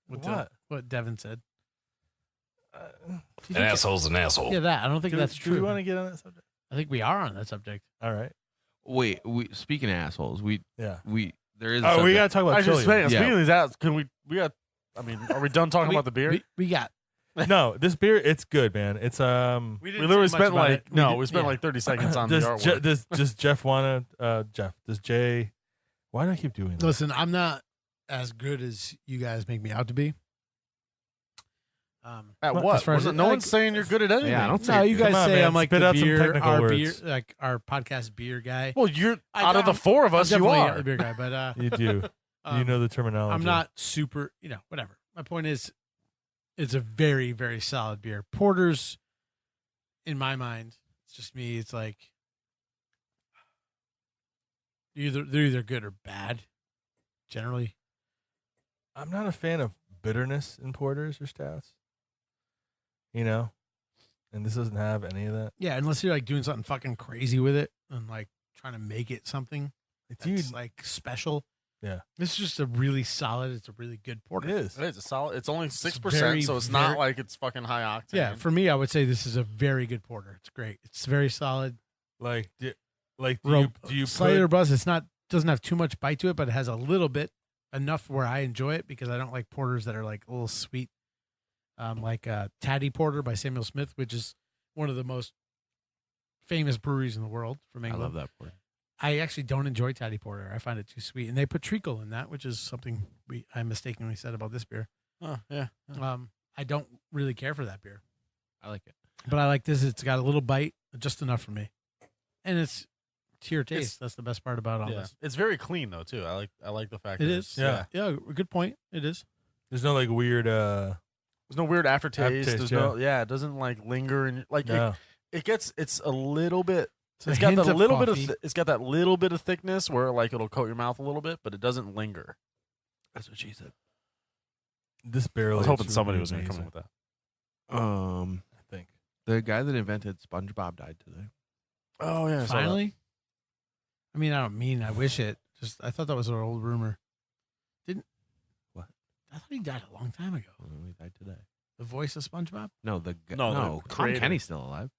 What? What Devin said. Uh, Do you An think asshole's an asshole. Yeah, that. I don't think that's do true. we want to get on that subject? I think we are on that subject. All right. Wait, speaking of assholes, Yeah. there is. A Oh, we subject- got to talk about I just Trillium. speaking Yeah. of these ads, can we got I mean, are we done talking about the beer? We got. No, this beer, it's good, man. It's We literally spent like we spent yeah. like 30 seconds on the artwork. does Jeff want to Jeff, does Jay, why do I keep doing that? Listen, I'm not as good as you guys make me out to be. At Well, what? as far as no like- one's saying you're good at anything. Yeah, I don't say No, you're you good. guys Come on, say man. I'm like Spit the out some beer, technical our words. beer, like our podcast beer guy. Well, you're I- out of the I'm- four of I'm us, you definitely are. the beer guy, but You do. You um, know the terminology. I'm not super. Whatever. My point is, it's a very, very solid beer. Porters, in my mind, it's just me. It's like they're either good or bad. Generally, I'm not a fan of bitterness in porters or stouts. You know? And this doesn't have any of that. yeah. Unless you're like doing something fucking crazy with it and like trying to make it something that's Dude, like special. Yeah. This is just a really solid. It's a really good it porter. is. It is a solid. It's only 6%, very, so it's very- not like it's fucking high octane. Yeah, for me, I would say this is a very good porter. It's great. It's very solid. Like, do you slightly put, robust? It's not doesn't have too much bite to it, but it has a little bit, enough where I enjoy it because I don't like porters that are like a little sweet, like Taddy Porter by Samuel Smith, which is one of the most famous breweries in the world from I England. love that part. I actually don't enjoy Taddy Porter. I find it too sweet, and they put treacle in that, which is something I mistakenly said about this beer. Oh, yeah. I don't really care for that beer. I like it. But I like this. It's got a little bite, just enough for me, and it's to your taste. That's the best part about all Yeah. this. It's very clean though too. I like the fact It that is. it's- Yeah. Yeah, good point. It is. There's no like weird. There's no weird aftertaste. Aftertaste, There's it doesn't like linger and like No. it's a little bit. It's got that little bit of. It's got that little bit of thickness where like it'll coat your mouth a little bit, but it doesn't linger. That's what she said. This barrel. I was hoping somebody was going going to come up with that. I think The guy that invented SpongeBob died today. Oh yeah, I saw that. Finally. I mean, I wish it. Just I thought that was an old rumor. What? I thought he died a long time ago. He died today. The voice of SpongeBob. No, the the Tom creator. Kenny's still alive.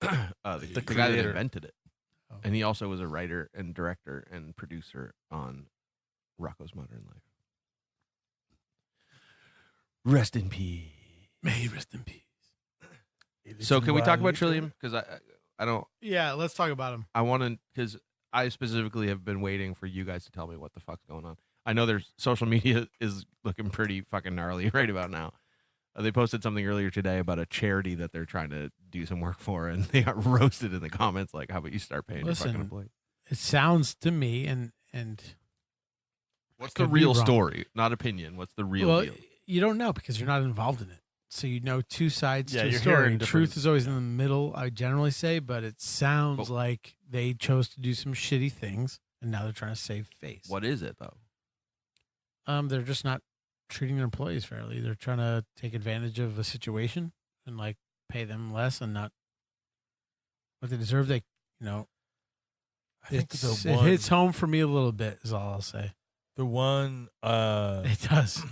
The guy that creator. invented it, Oh. and he also was a writer and director and producer on Rocko's Modern Life. Rest in peace. May he rest in peace. So, can we talk about Trillium? Because I don't. Yeah, let's talk about him. I want to, because I specifically have been waiting for you guys to tell me what the fuck's going on. I know their social media is looking pretty fucking gnarly right about now. They posted something earlier today about a charity that they're trying to do some work for, and they got roasted in the comments. Like, how about you start paying your fucking employees? It sounds to me, and What's the real story? Not opinion. What's the real deal? You don't know because you're not involved in it. So you know two sides to a you're story. hearing different- Truth is always in the middle, I generally say, but it sounds like they chose to do some shitty things, and now they're trying to save face. What is it, though? They're just not treating their employees fairly. They're trying to take advantage of a situation and like pay them less and not what they deserve. They, I think it hits home for me a little bit. Is all I'll say. the one. It does.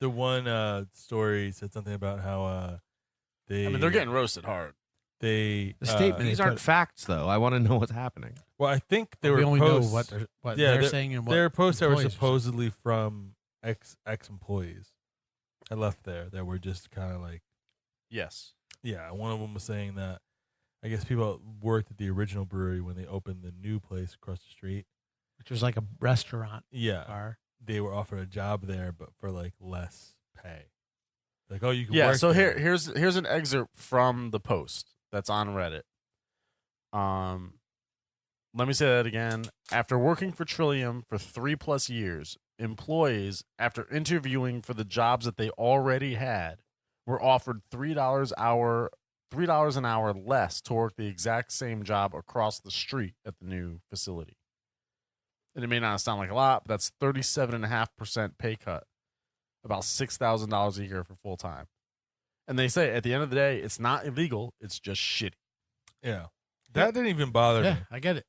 The one story said something about how they. I mean, they're getting roasted hard. The statement These aren't facts, though. I want to know what's happening. Well, I think they We were only posts, know what they're saying and what there are posts that were employees are saying. supposedly from ex employees. I left there that were just kind of like, Yes. yeah. One of them was saying that I guess people worked at the original brewery when they opened the new place across the street. which was like a restaurant Yeah, bar. they were offered a job there, but for like less pay. Like, oh, you can Yeah. work So there. here's an excerpt from the post that's on Reddit. Let me say that again. After working for Trillium for 3+ years, employees, after interviewing for the jobs that they already had, were offered $3 an hour less to work the exact same job across the street at the new facility. And it may not sound like a lot, but that's 37.5% pay cut, about $6,000 a year for full time. And they say at the end of the day, it's not illegal; it's just shitty. Yeah, that didn't even bother Yeah, me. I get it.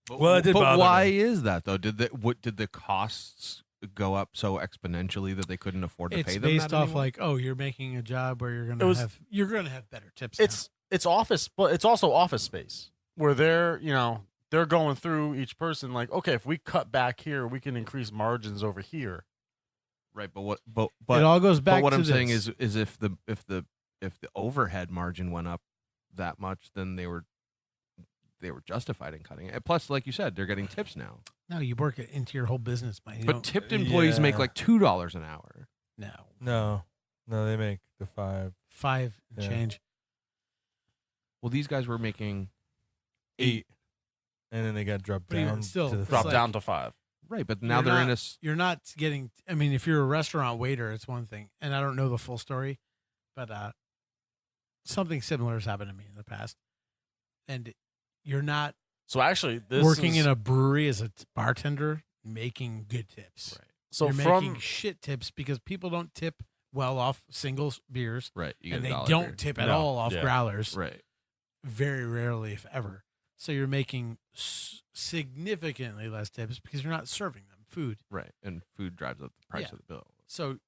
Well, it did but bother why me. is that, though? Did the costs go up so exponentially that they couldn't afford to It's pay them? based that off anymore? like, oh, you're making a job where you're It gonna was- have better tips. It's office, but it's also office space where they're going through each person like, okay, if we cut back here, we can increase margins over here. Right, but what? But it all goes back. But what to I'm saying this. is if the overhead margin went up that much, then they were justified in cutting it. Plus, like you said, they're getting tips now. No, you work it into your whole business, man. But tipped employees make Yeah. like $2 an hour. no, No, they make the 5, 5 and Yeah. change. Well, these guys were making 8, and then they got dropped But even down still, to the it's Drop like- down to 5. right, but now You're they're in not- a. You're not getting. I mean, if you're a restaurant waiter, it's one thing, and I don't know the full story, but something similar has happened to me in the past, and you're not So actually, this working is, in a brewery as a bartender making good tips. Right. so You're from making shit tips because people don't tip well off singles beers, Right, you get and a they dollar don't here. tip at No, all off yeah. growlers. Right. Very rarely, if ever. So you're making significantly less tips because you're not serving them food. Right, and food drives up the price Yeah. of the bill. So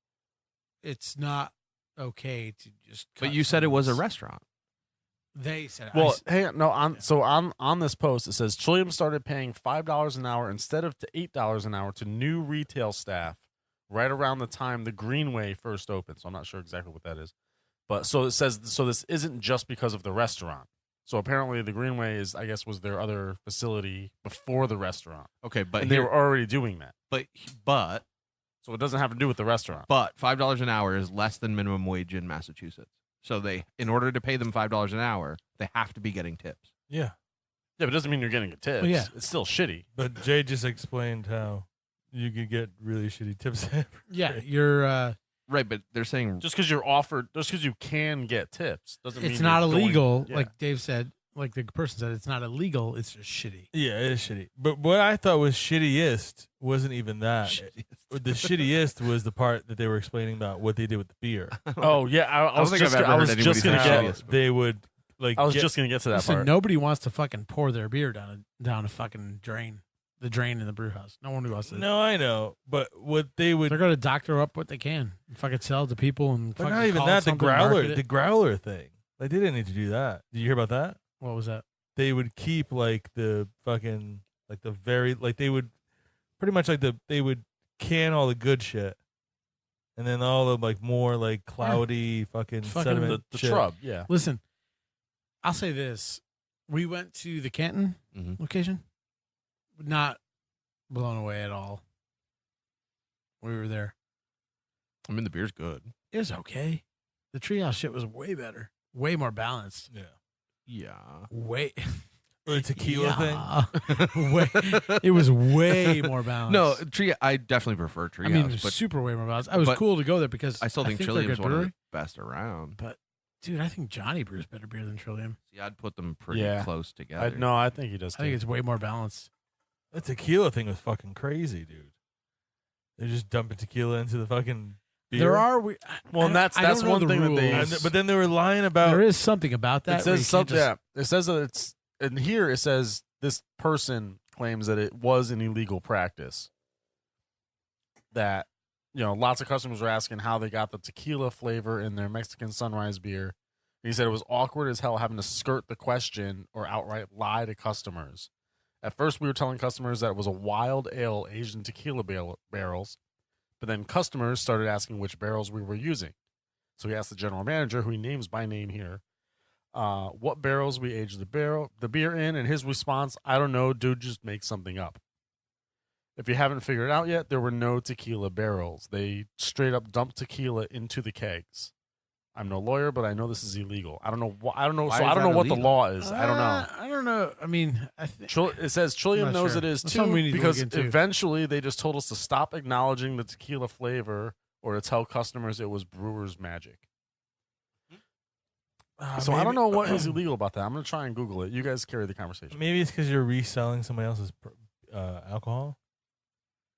it's not okay to just. But cut you said it was a someone's- restaurant. They said. well, I, hey, no, on this post it says Trillium started paying $5 an hour instead of to $8 an hour to new retail staff right around the time the Greenway first opened. So I'm not sure exactly what that is, but so it says this isn't just because of the restaurant. So apparently the Greenway was their other facility before the restaurant, Okay, but and they were already doing that. but So it doesn't have to do with the restaurant. But $5 an hour is less than minimum wage in Massachusetts. So in order to pay them $5 an hour, they have to be getting tips. Yeah. Yeah, but it doesn't mean you're getting a tip. Well, yeah. It's still shitty. But Jay just explained how you could get really shitty tips. yeah, you're Right, but they're saying Just because you're offered, just because you can get tips, doesn't mean It's not you're going- illegal, yeah. like Dave said. Like the person said, it's not illegal. It's just shitty. Yeah, it is shitty. But what I thought was shittiest wasn't even that. The shittiest was the part that they were explaining about what they did with the beer. Oh yeah, I was think just I've ever I heard was anybody just say gonna How get. shittiest. they would like. I was get- just gonna get to that Listen, part. nobody wants to fucking pour their beer down a fucking drain. The drain in the brew house. No one wants to. No, I know, but what they would. They're going to doctor up what they can. And fucking sell it to people and But fucking not even call it that. The something, market growler, it. the growler thing. Like they didn't need to do that. Did you hear about that? What was that? They would keep like the fucking like the very like they would pretty much like they would can all the good shit, and then all the like more like cloudy fucking sediment the shit. shrub. Yeah. Listen, I'll say this. We went to the Canton Mhm. location. Not blown away at all. We were there. I mean, the beer's good. It was okay. The treehouse shit was way better. Way more balanced. Yeah, Yeah. Way. or the tequila thing. Way, it was way more balanced. No, I definitely prefer Treehouse. I mean, it was but super way more balanced. It was but cool to go there because I still think they're a Trillium's good one of brewery. the best around. Dude, I think Johnny brews better beer than Trillium. See, I'd put them pretty Yeah. close together. No, I think he does. I think too. it's way more balanced. The tequila thing was fucking crazy, dude. They're just dumping tequila into the fucking beer. There are. Well, and that's don't know one the thing that they- rules. but then they were lying about. There is something about that. It where you says can't something. just- Yeah, it says that it's. And here it says this person claims that it was an illegal practice. That lots of customers were asking how they got the tequila flavor in their Mexican Sunrise beer. And he said it was awkward as hell having to skirt the question or outright lie to customers. At first, we were telling customers that it was a wild ale aged in tequila barrels, but then customers started asking which barrels we were using. So he asked the general manager, who he names by name here, what barrels we aged the beer in, and his response, I don't know, dude, just make something up. If you haven't figured it out yet, there were no tequila barrels. They straight up dumped tequila into the kegs. I'm no lawyer, but I know this is illegal. I don't know. I don't know. Why So is I don't know that what the illegal? law is. I don't know. I don't know. I mean, I think It says Trillium I'm not knows sure. it is That's too, something we need to because look into. eventually they just told us to stop acknowledging the tequila flavor or to tell customers it was brewer's magic. So I don't know what is illegal about that. I'm going to try and Google it. You guys carry the conversation. Maybe it's because you're reselling somebody else's alcohol.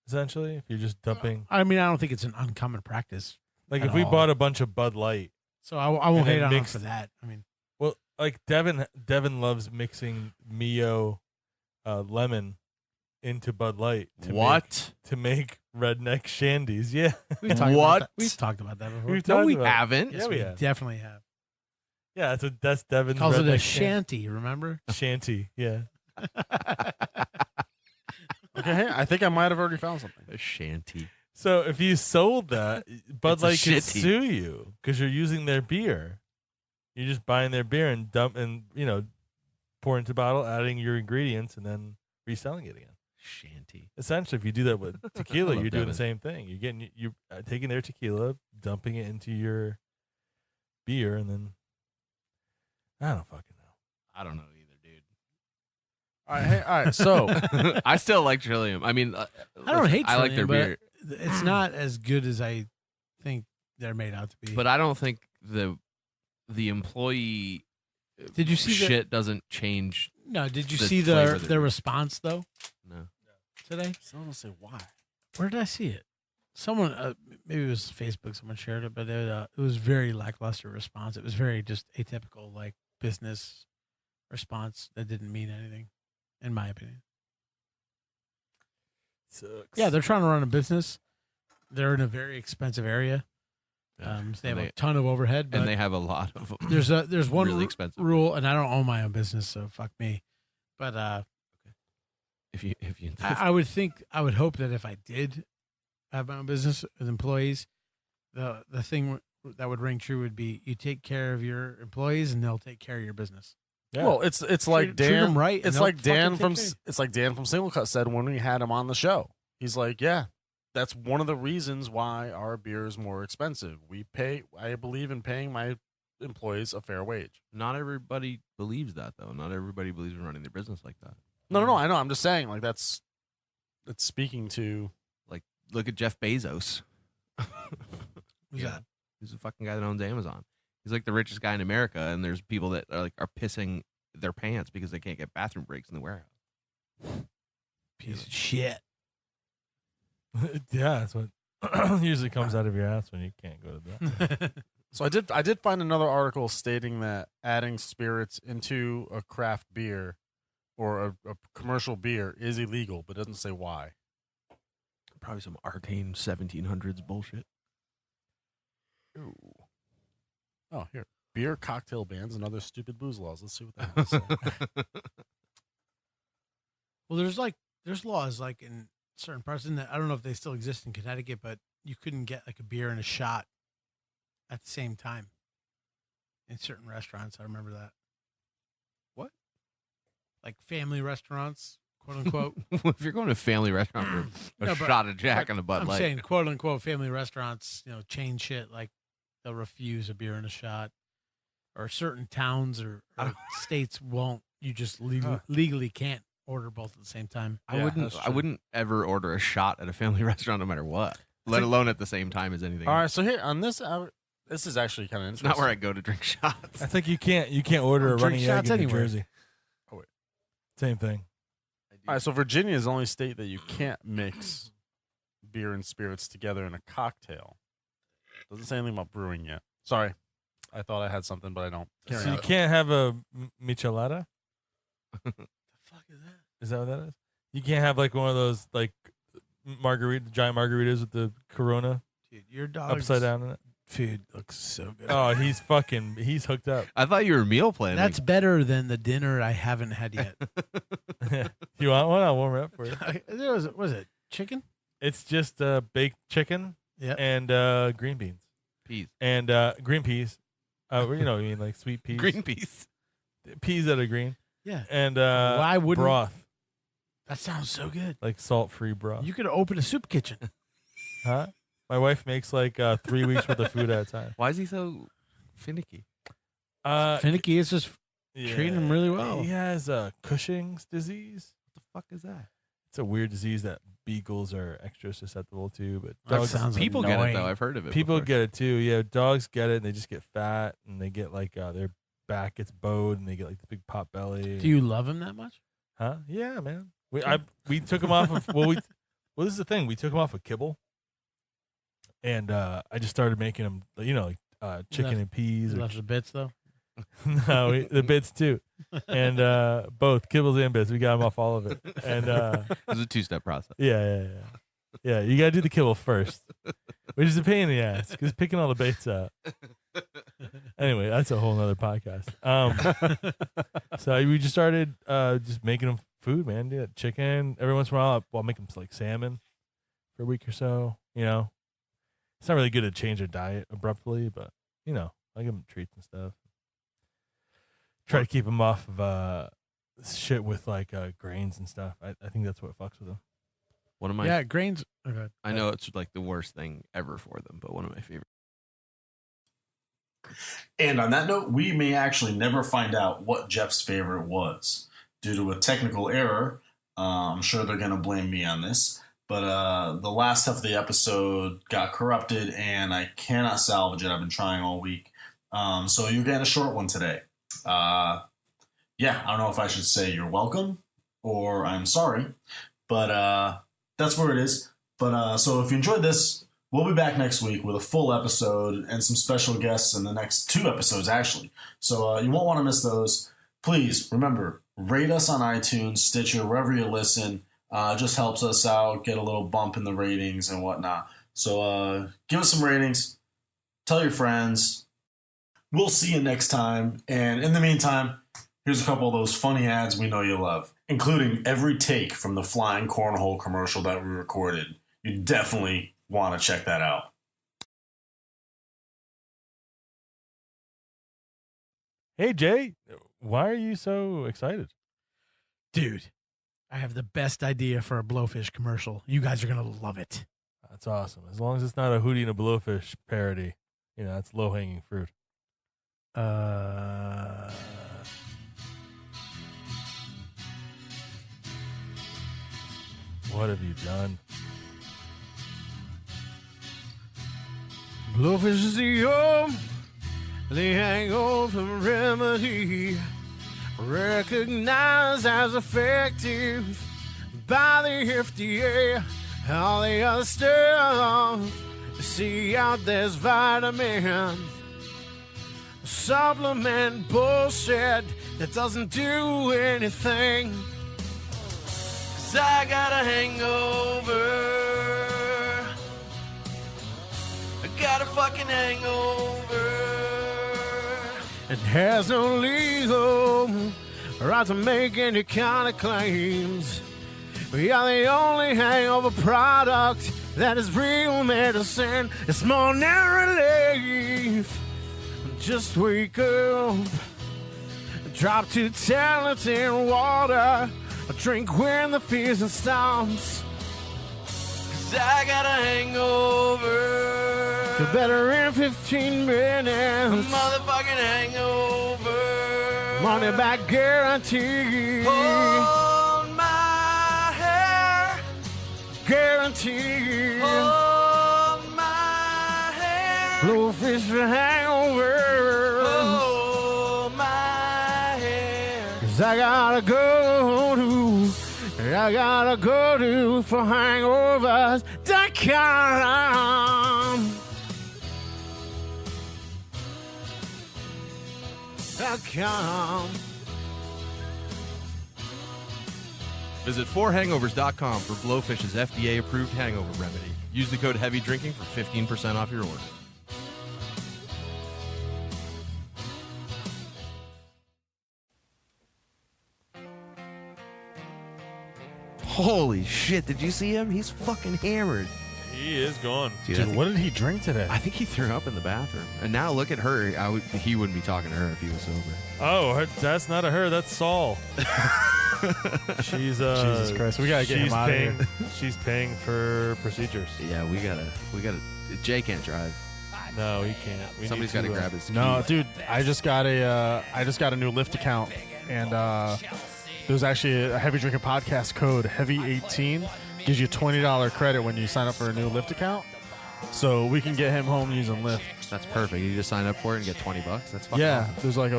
Essentially, if you're just dumping, I mean, I don't think it's an uncommon practice. like at if we all. bought a bunch of Bud Light. So I won't and then hate on him mixed- for that. I mean, Well, like Devin loves mixing Mio lemon into Bud Light. To make redneck shandies. Yeah, we've talked What? About that. We've talked about that before. We've No, talked we about it. haven't. Yes, Yeah, we we have. definitely have. Yeah, that's Devin's Calls it a redneck shanty. Remember? shanty. Yeah, Okay, hey, I think I might have already found something. A shanty. so if you sold that, Bud It's a Light could shitty. sue you because you're using their beer. You're just buying their beer and pour into a bottle, adding your ingredients, and then reselling it again. Shanty. Essentially, if you do that with tequila, love you're doing Devin. the same thing. You're taking their tequila, dumping it into your beer, and then I don't fucking know. I don't know either, dude. All right, hey, all right. So I still like Trillium. I mean, I don't hate. I like their Trillium, beer, but it's not as good as I think they're made out to be. but I don't think the employee did you see shit doesn't change. No, did you the see flavor their of the their beer. response though No. today? someone will say why. Where did I see it? Someone, maybe it was Facebook. Someone shared it, but it was very lackluster response. It was very just atypical, like business response that didn't mean anything, in my opinion. Sucks. Yeah, they're trying to run a business. They're in a very expensive area. So they have a ton of overhead, but And they have a lot of there's one really expensive. rule, and I don't own my own business, so fuck me. But If you I would hope that if I did have my own business with employees, the thing that would ring true would be you take care of your employees and they'll take care of your business. Yeah. Well, it's like treat Dan. them right. and It's they'll like Dan fucking from take care. it's like Dan from Single Cut said when we had him on the show. He's like, yeah, that's one of the reasons why our beer is more expensive. I believe in paying my employees a fair wage. not everybody believes that though. Not everybody believes in running their business like that. No, I know. I'm just saying, like it's speaking to. Look at Jeff Bezos. Who's that? He's the fucking guy that owns Amazon. He's like the richest guy in America, and there's people that are pissing their pants because they can't get bathroom breaks in the warehouse. Piece of shit. Yeah, that's what usually comes out of your ass when you can't go to bed. So I did find another article stating that adding spirits into a craft beer or a commercial beer is illegal, but it doesn't say why. Probably some arcane 1700s bullshit. Ooh. Oh, here. Beer cocktail bans and other stupid booze laws. Let's see what that has to say. Well, there's laws like in certain parts in that I don't know if they still exist in Connecticut, but you couldn't get like a beer and a shot at the same time in certain restaurants. I remember that. What? Like family restaurants, quote unquote. If you're going to a family restaurant for a shot of Jack on a Bud I'm Light. saying quote unquote family restaurants, chain shit, like they'll refuse a beer and a shot, or certain towns or states won't. You just legally can't order both at the same time. I wouldn't ever order a shot at a family restaurant no matter what, let alone at the same time as anything. All right, so here on this, this is actually kind of It's interesting. not where I go to drink shots. I think you can't order a Drink running egg shots in New anywhere. Jersey. Oh, wait. Same thing. All right, so Virginia is the only state that you can't mix beer and spirits together in a cocktail. Doesn't say anything about brewing yet. Sorry. I thought I had something, but I don't. Carry So you on. can't have a michelada? The fuck is that? Is that what that is? You can't have like one of those like giant margaritas with the Corona Dude, your dog's upside down in it. food looks so good. Oh, he's hooked up. I thought you were meal planning. That's better than the dinner I haven't had yet. You want one? I'll warm it up for you. There was it chicken? It's just baked chicken Yeah. and green beans peas. and green peas. You know what I mean, like sweet peas. Green peas. Peas that are green. Yeah. And Why wouldn't broth, that sounds so good? like salt-free broth. You could open a soup kitchen. Huh? My wife makes like 3 weeks worth of food at a time. Why is he so finicky? Finicky is just treating him really well. He has Cushing's disease. What the fuck is that? It's a weird disease that beagles are extra susceptible to, but That dogs, sounds People get it annoying. though. I've heard of it. people before. get it too. Yeah, dogs get it and they just get fat and they get like their back gets bowed and they get like the big pot belly. Do you love him that much? Huh? Yeah, man. We took him off of well this is the thing. We took him off of kibble, and I just started making him like chicken and peas. You Or love the bits though. no, the bits too, and both kibbles and bits. We got him off all of it, and It's a 2-step process. yeah. You gotta do the kibble first, which is a pain in the ass because picking all the baits out. Anyway, that's a whole nother podcast. So we just started just making them food, man. Yeah, chicken. Every once in a while, I'll make them like salmon for a week or so. It's not really good to change their diet abruptly, but I give them treats and stuff. Try to keep them off of shit with like grains and stuff. I think that's what fucks with them. One of my Yeah, grains. Okay. I know it's like the worst thing ever for them, but one of my favorite. And on that note, we may actually never find out what Jeff's favorite was. Due to a technical error, I'm sure they're going to blame me on this, but the last half of the episode got corrupted and I cannot salvage it. I've been trying all week. So you're getting a short one today. I don't know if I should say you're welcome or I'm sorry, but that's where it is. But so if you enjoyed this, we'll be back next week with a full episode and some special guests in the next 2 episodes, actually. So you won't want to miss those. Please, remember, rate us on iTunes, Stitcher, wherever you listen. Just helps us out, get a little bump in the ratings and whatnot. So give us some ratings. Tell your friends. We'll see you next time. And in the meantime, here's a couple of those funny ads we know you love, including every take from the flying cornhole commercial that we recorded. You definitely want to check that out. Hey Jay, why are you so excited? Dude, I have the best idea for a Blowfish commercial. You guys are going to love it. That's awesome. As long as it's not a Hootie and a Blowfish parody, that's low hanging fruit. What have you done? Blowfish is the hangover remedy, recognized as effective by the FDA. All the other stuff, see out there's vitamin supplement bullshit that doesn't do anything. 'Cause I got a hangover. I got a fucking hangover. It has no legal right to make any kind of claims. We are the only hangover product that is real medicine. It's morning relief. Just wake up, drop 2 tablets in water, drink when the fever stops. 'Cause I got a hangover. Feel better in 15 minutes. Motherfucking hangover. Money back guarantee. Hold my hair. Guarantee. Hold my hair. Blowfish for hangover. Hold my hair. 'Cause I gotta go to for hangovers.com. Visit 4hangovers.com for Blowfish's FDA-approved hangover remedy. Use the code HEAVYDRINKING for 15% off your order. Holy shit, did you see him? He's fucking hammered. He is gone. Dude, what did he drink today? I think he threw up in the bathroom. And now look at her. He wouldn't be talking to her if he was sober. Oh, that's not a her. That's Saul. She's Jesus Christ, we gotta get him out of here. She's paying for procedures. Yeah, we gotta. Jay can't drive. No, he can't. Somebody's got to grab his keys. No, dude, I just got a new Lyft account, and there's actually a Heavy Drinking Podcast code, Heavy18, gives you $20 credit when you sign up for a new Lyft account. So we can get him home using Lyft. That's perfect. You just sign up for it and get $20. That's fucking awesome. There's like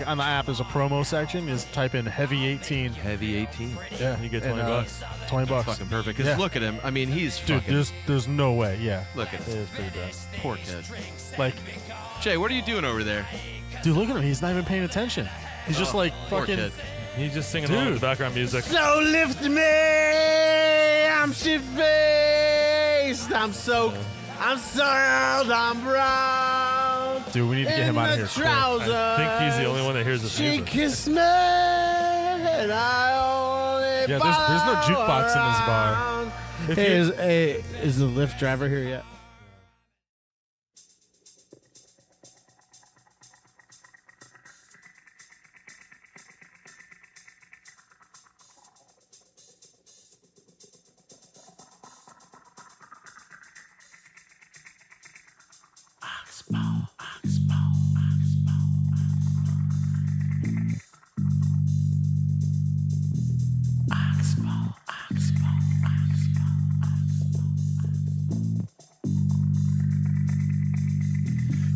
on the app, there's a promo section. You just type in Heavy18. Heavy18. Yeah, you get $20. $20. That's fucking perfect. Because look at him. I mean, he's dude. fucking. There's no way. Yeah. Look at him. Poor kid. Like, Jay, what are you doing over there? Dude, look at him. He's not even paying attention. He's just like fucking. Kid. He's just singing along with the background music. So lift me, I'm shit-faced, I'm soaked, I'm soiled, I'm brown. Dude, we need to get him out of here. I think he's the only one that hears this She music. kissed me, and I only Yeah, there's no jukebox in this bar. Is the Lyft driver here yet?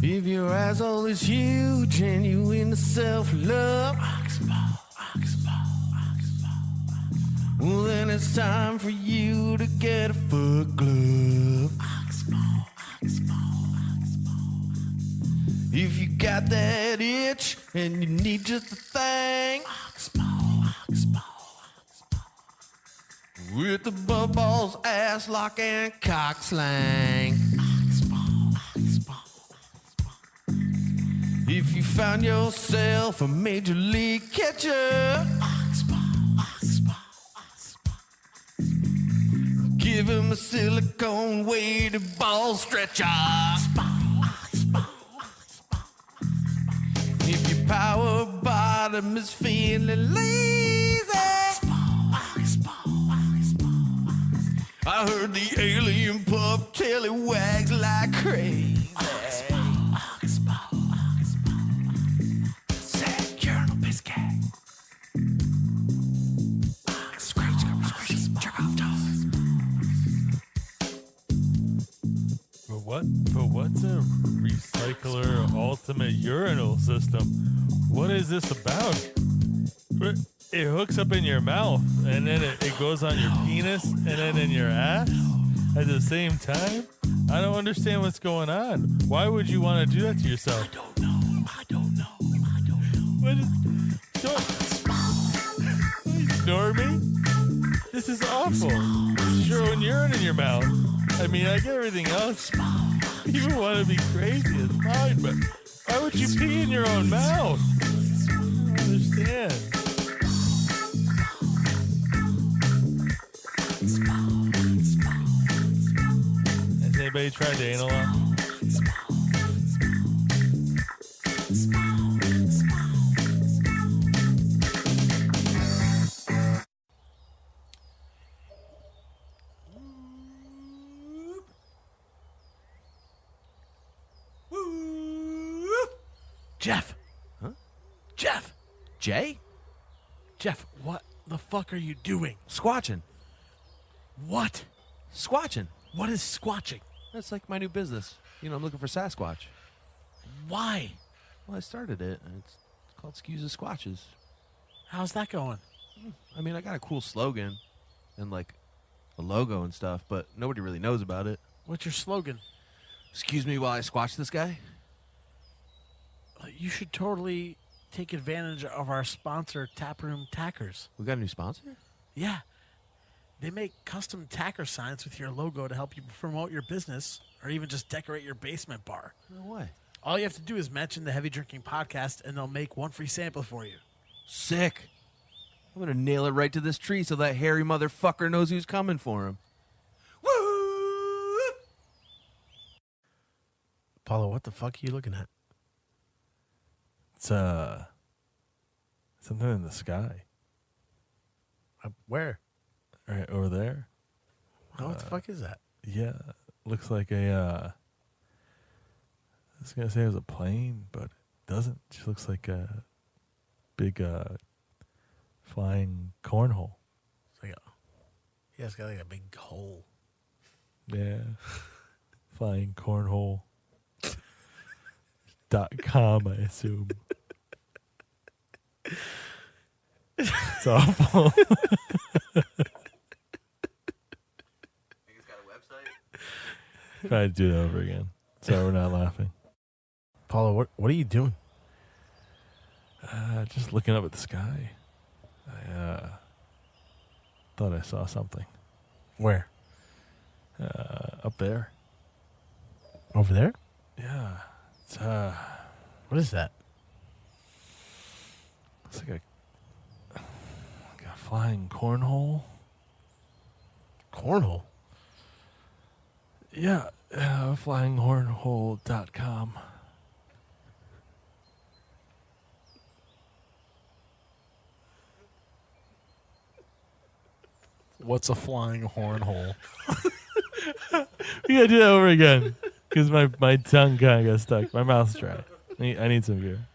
If your asshole is huge and you into self-love, well then it's time for you to get a foot glove. If you got that itch and you need just a thing, with the balls, ass lock, and cock slang. If you found yourself a major league catcher, give him a silicone weighted ball stretcher. If your power bottom is feeling lazy, I heard the alien pup till it wags like crazy. what's a recycler ultimate urinal system? What is this about? It hooks up in your mouth, and then it goes on your penis, and then in your ass at the same time? I don't understand what's going on. Why would you want to do that to yourself? I don't know. Don't ignore me? This is awful. This is your own urine in your mouth. I mean, I get everything else. People want to be crazy, it's fine, but why would you pee in your own mouth? I don't understand. Has anybody tried the anal lock? Jeff. Huh? Jeff. Jay? Jeff, what the fuck are you doing? Squatching. What? Squatching. What is squatching? That's like my new business. You know, I'm looking for Sasquatch. Why? Well, I started it, and it's called Skews Squatches. How's that going? I mean, I got a cool slogan and, like, a logo and stuff, but nobody really knows about it. What's your slogan? Excuse me while I squatch this guy? You should totally take advantage of our sponsor, Taproom Tackers. We got a new sponsor? Yeah. They make custom tacker signs with your logo to help you promote your business or even just decorate your basement bar. No way. All you have to do is mention the Heavy Drinking Podcast, and they'll make one free sample for you. Sick. I'm going to nail it right to this tree so that hairy motherfucker knows who's coming for him. Woo! Paulo, what the fuck are you looking at? It's something in the sky. Where? Right over there. What the fuck is that? Yeah, looks like a. I was gonna say it was a plane, but it doesn't. It just looks like a big flying cornhole. It's like it's got like a big hole. Yeah, flying cornhole. .com, I assume. It's awful. Try to do it over again. So we're not laughing. Paulo, what are you doing? Just looking up at the sky. I thought I saw something. Where? Up there. Over there? Yeah. It's What is that? it's like a flying cornhole. Cornhole? Yeah, flyingcornhole.com. What's a flying hornhole? We gotta do that over again because my tongue kind of got stuck. My mouth's dry. I need some beer.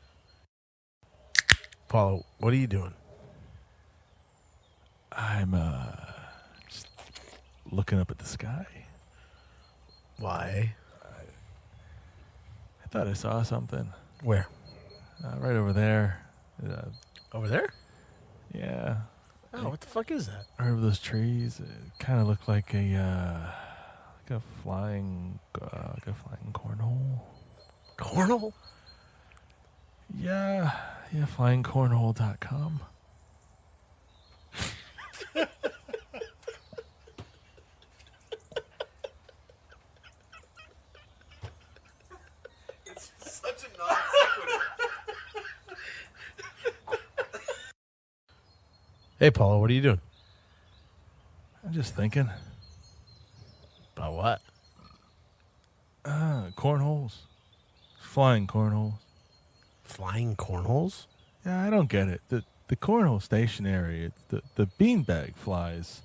Paulo, what are you doing? I'm just looking up at the sky. Why? I thought I saw something Where? right over there. Over there? Yeah, Oh, what the fuck is that? right over those trees. It kind of looked like a flying cornhole. Cornhole? Yeah, flyingcornhole.com. Such a non sequitur. Hey, Paulo, what are you doing? I'm just thinking. About what? Cornholes. Flying cornholes. Flying cornholes? Yeah, I don't get it. The cornhole stationary, the beanbag flies.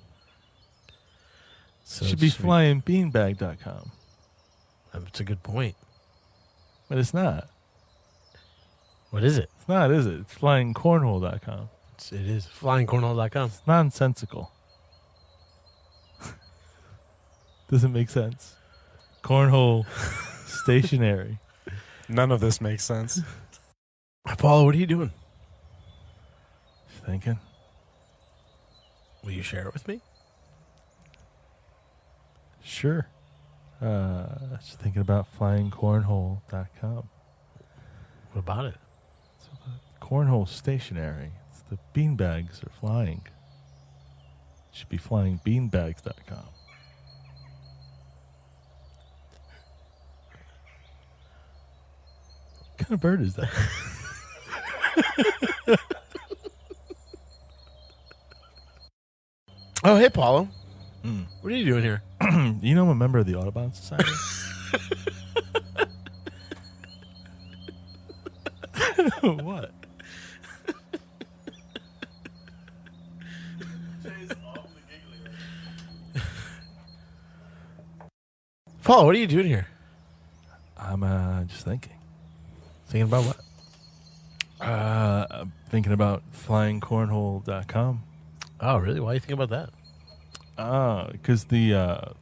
So Should be flyingbeanbag.com. That's a good point. But it's not. What is it? It's not, is it? It's flyingcornhole.com. It is. Flyingcornhole.com. It's nonsensical. Doesn't make sense. cornhole stationery. None of this makes sense. Paula, what are you doing? Just thinking. Will you share it with me? Sure. Just thinking about flyingcornhole.com. What about it? So the cornhole stationery. It's the beanbags are flying. It should be flyingbeanbags.com. What kind of bird is that? Oh, hey, Paulo. What are you doing here? You know I'm a member of the Audubon Society? What? Paulo, what are you doing here? I'm just thinking. Thinking about what? I'm thinking about flyingcornhole.com. Oh, really? Why are you thinking about that? Because the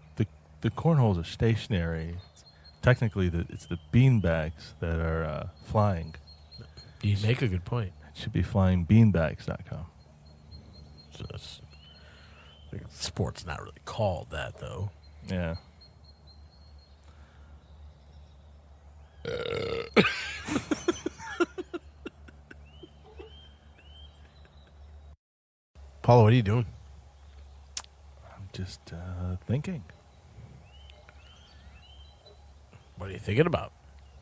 cornholes are stationary. Technically, it's the beanbags that are flying. You make a good point. It should be flyingbeanbags.com. So that's, sport's not really called that, though. Yeah. Paulo, what are you doing? I'm just thinking. What are you thinking about?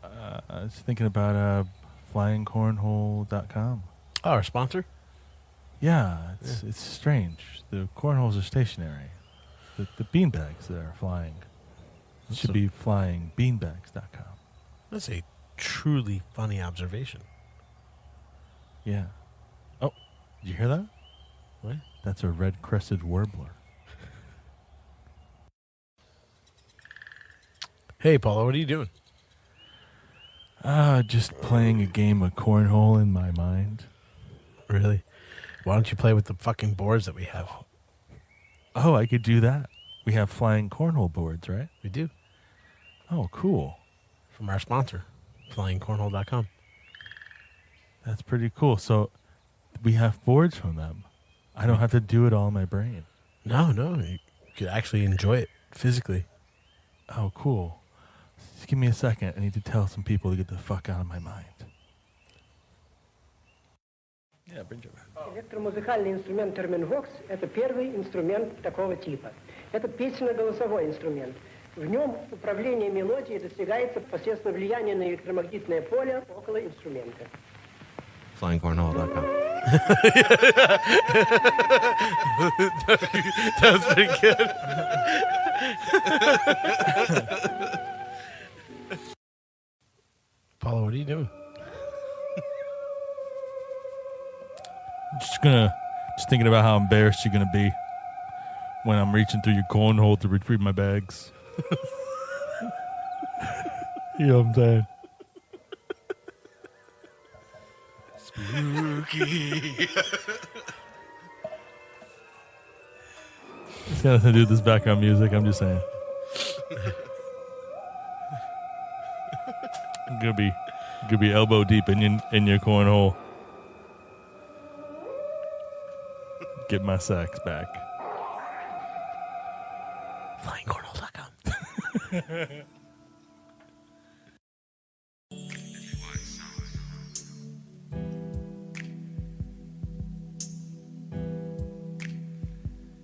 I was thinking about flyingcornhole.com. Oh, our sponsor? Yeah, it's strange. The cornholes are stationary. The beanbags that are flying should be flyingbeanbags.com. That's a truly funny observation. Yeah. Oh, did you hear that? What? That's a red-crested warbler. Hey, Paulo, what are you doing? Just playing a game of cornhole in my mind. Really? Why don't you play with the fucking boards that we have? Oh, I could do that. We have flying cornhole boards, right? We do. Oh, cool. From our sponsor, flyingcornhole.com. That's pretty cool. So we have boards from them. I don't have to do it all in my brain. No, you could actually enjoy it physically. Oh, cool. Just give me a second. I need to tell some people to get the fuck out of my mind. Yeah, bring it back. Электромузыкальный инструмент терминвокс – это первый инструмент такого типа. Это песенно-голосовой инструмент. В нем управление мелодией достигается посредством влияния на электромагнитное поле около инструмента. Flyingcornhole.com. That was pretty good. Paulo, what are you doing? Just thinking about how embarrassed you're gonna be when I'm reaching through your cornhole to retrieve my bags. You know what I'm saying? Spooky. It's got nothing to do with this background music. I'm just saying. I'm gonna be elbow deep in your cornhole. Get my sacks back. Flyingcornhole.com.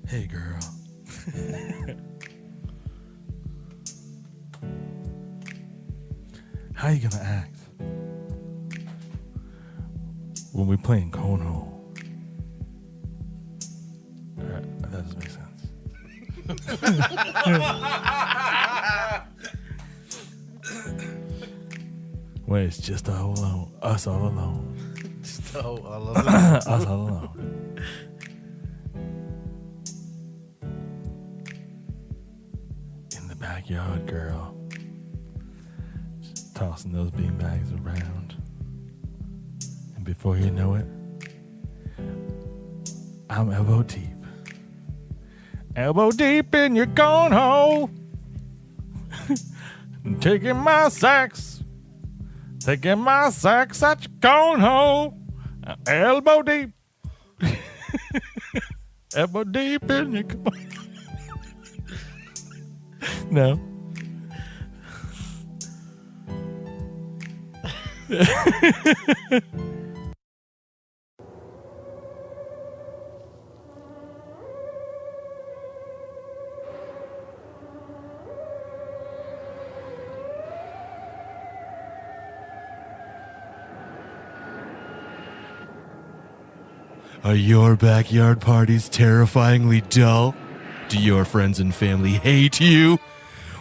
Hey, girl. How you gonna act when we playing cornhole? That doesn't make sense. When it's just all alone, us all alone. So, I love that. Us all alone. In the backyard, girl. Just tossing those beanbags around. And before you know it, I'm elbow deep. Elbow deep in your cornhole. Taking my sacks at your cornhole. Elbow deep. Elbow deep in your corn. No. Are your backyard parties terrifyingly dull? Do your friends and family hate you?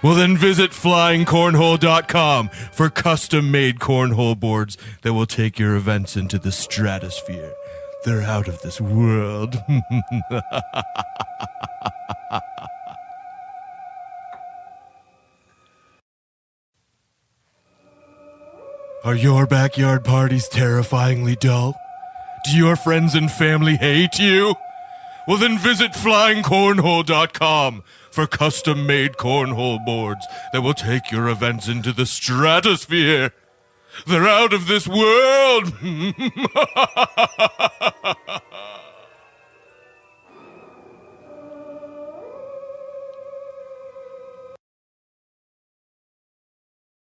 Well, then visit flyingcornhole.com for custom-made cornhole boards that will take your events into the stratosphere. They're out of this world. Are your backyard parties terrifyingly dull? Do your friends and family hate you? Well, then visit flyingcornhole.com for custom-made cornhole boards that will take your events into the stratosphere. They're out of this world.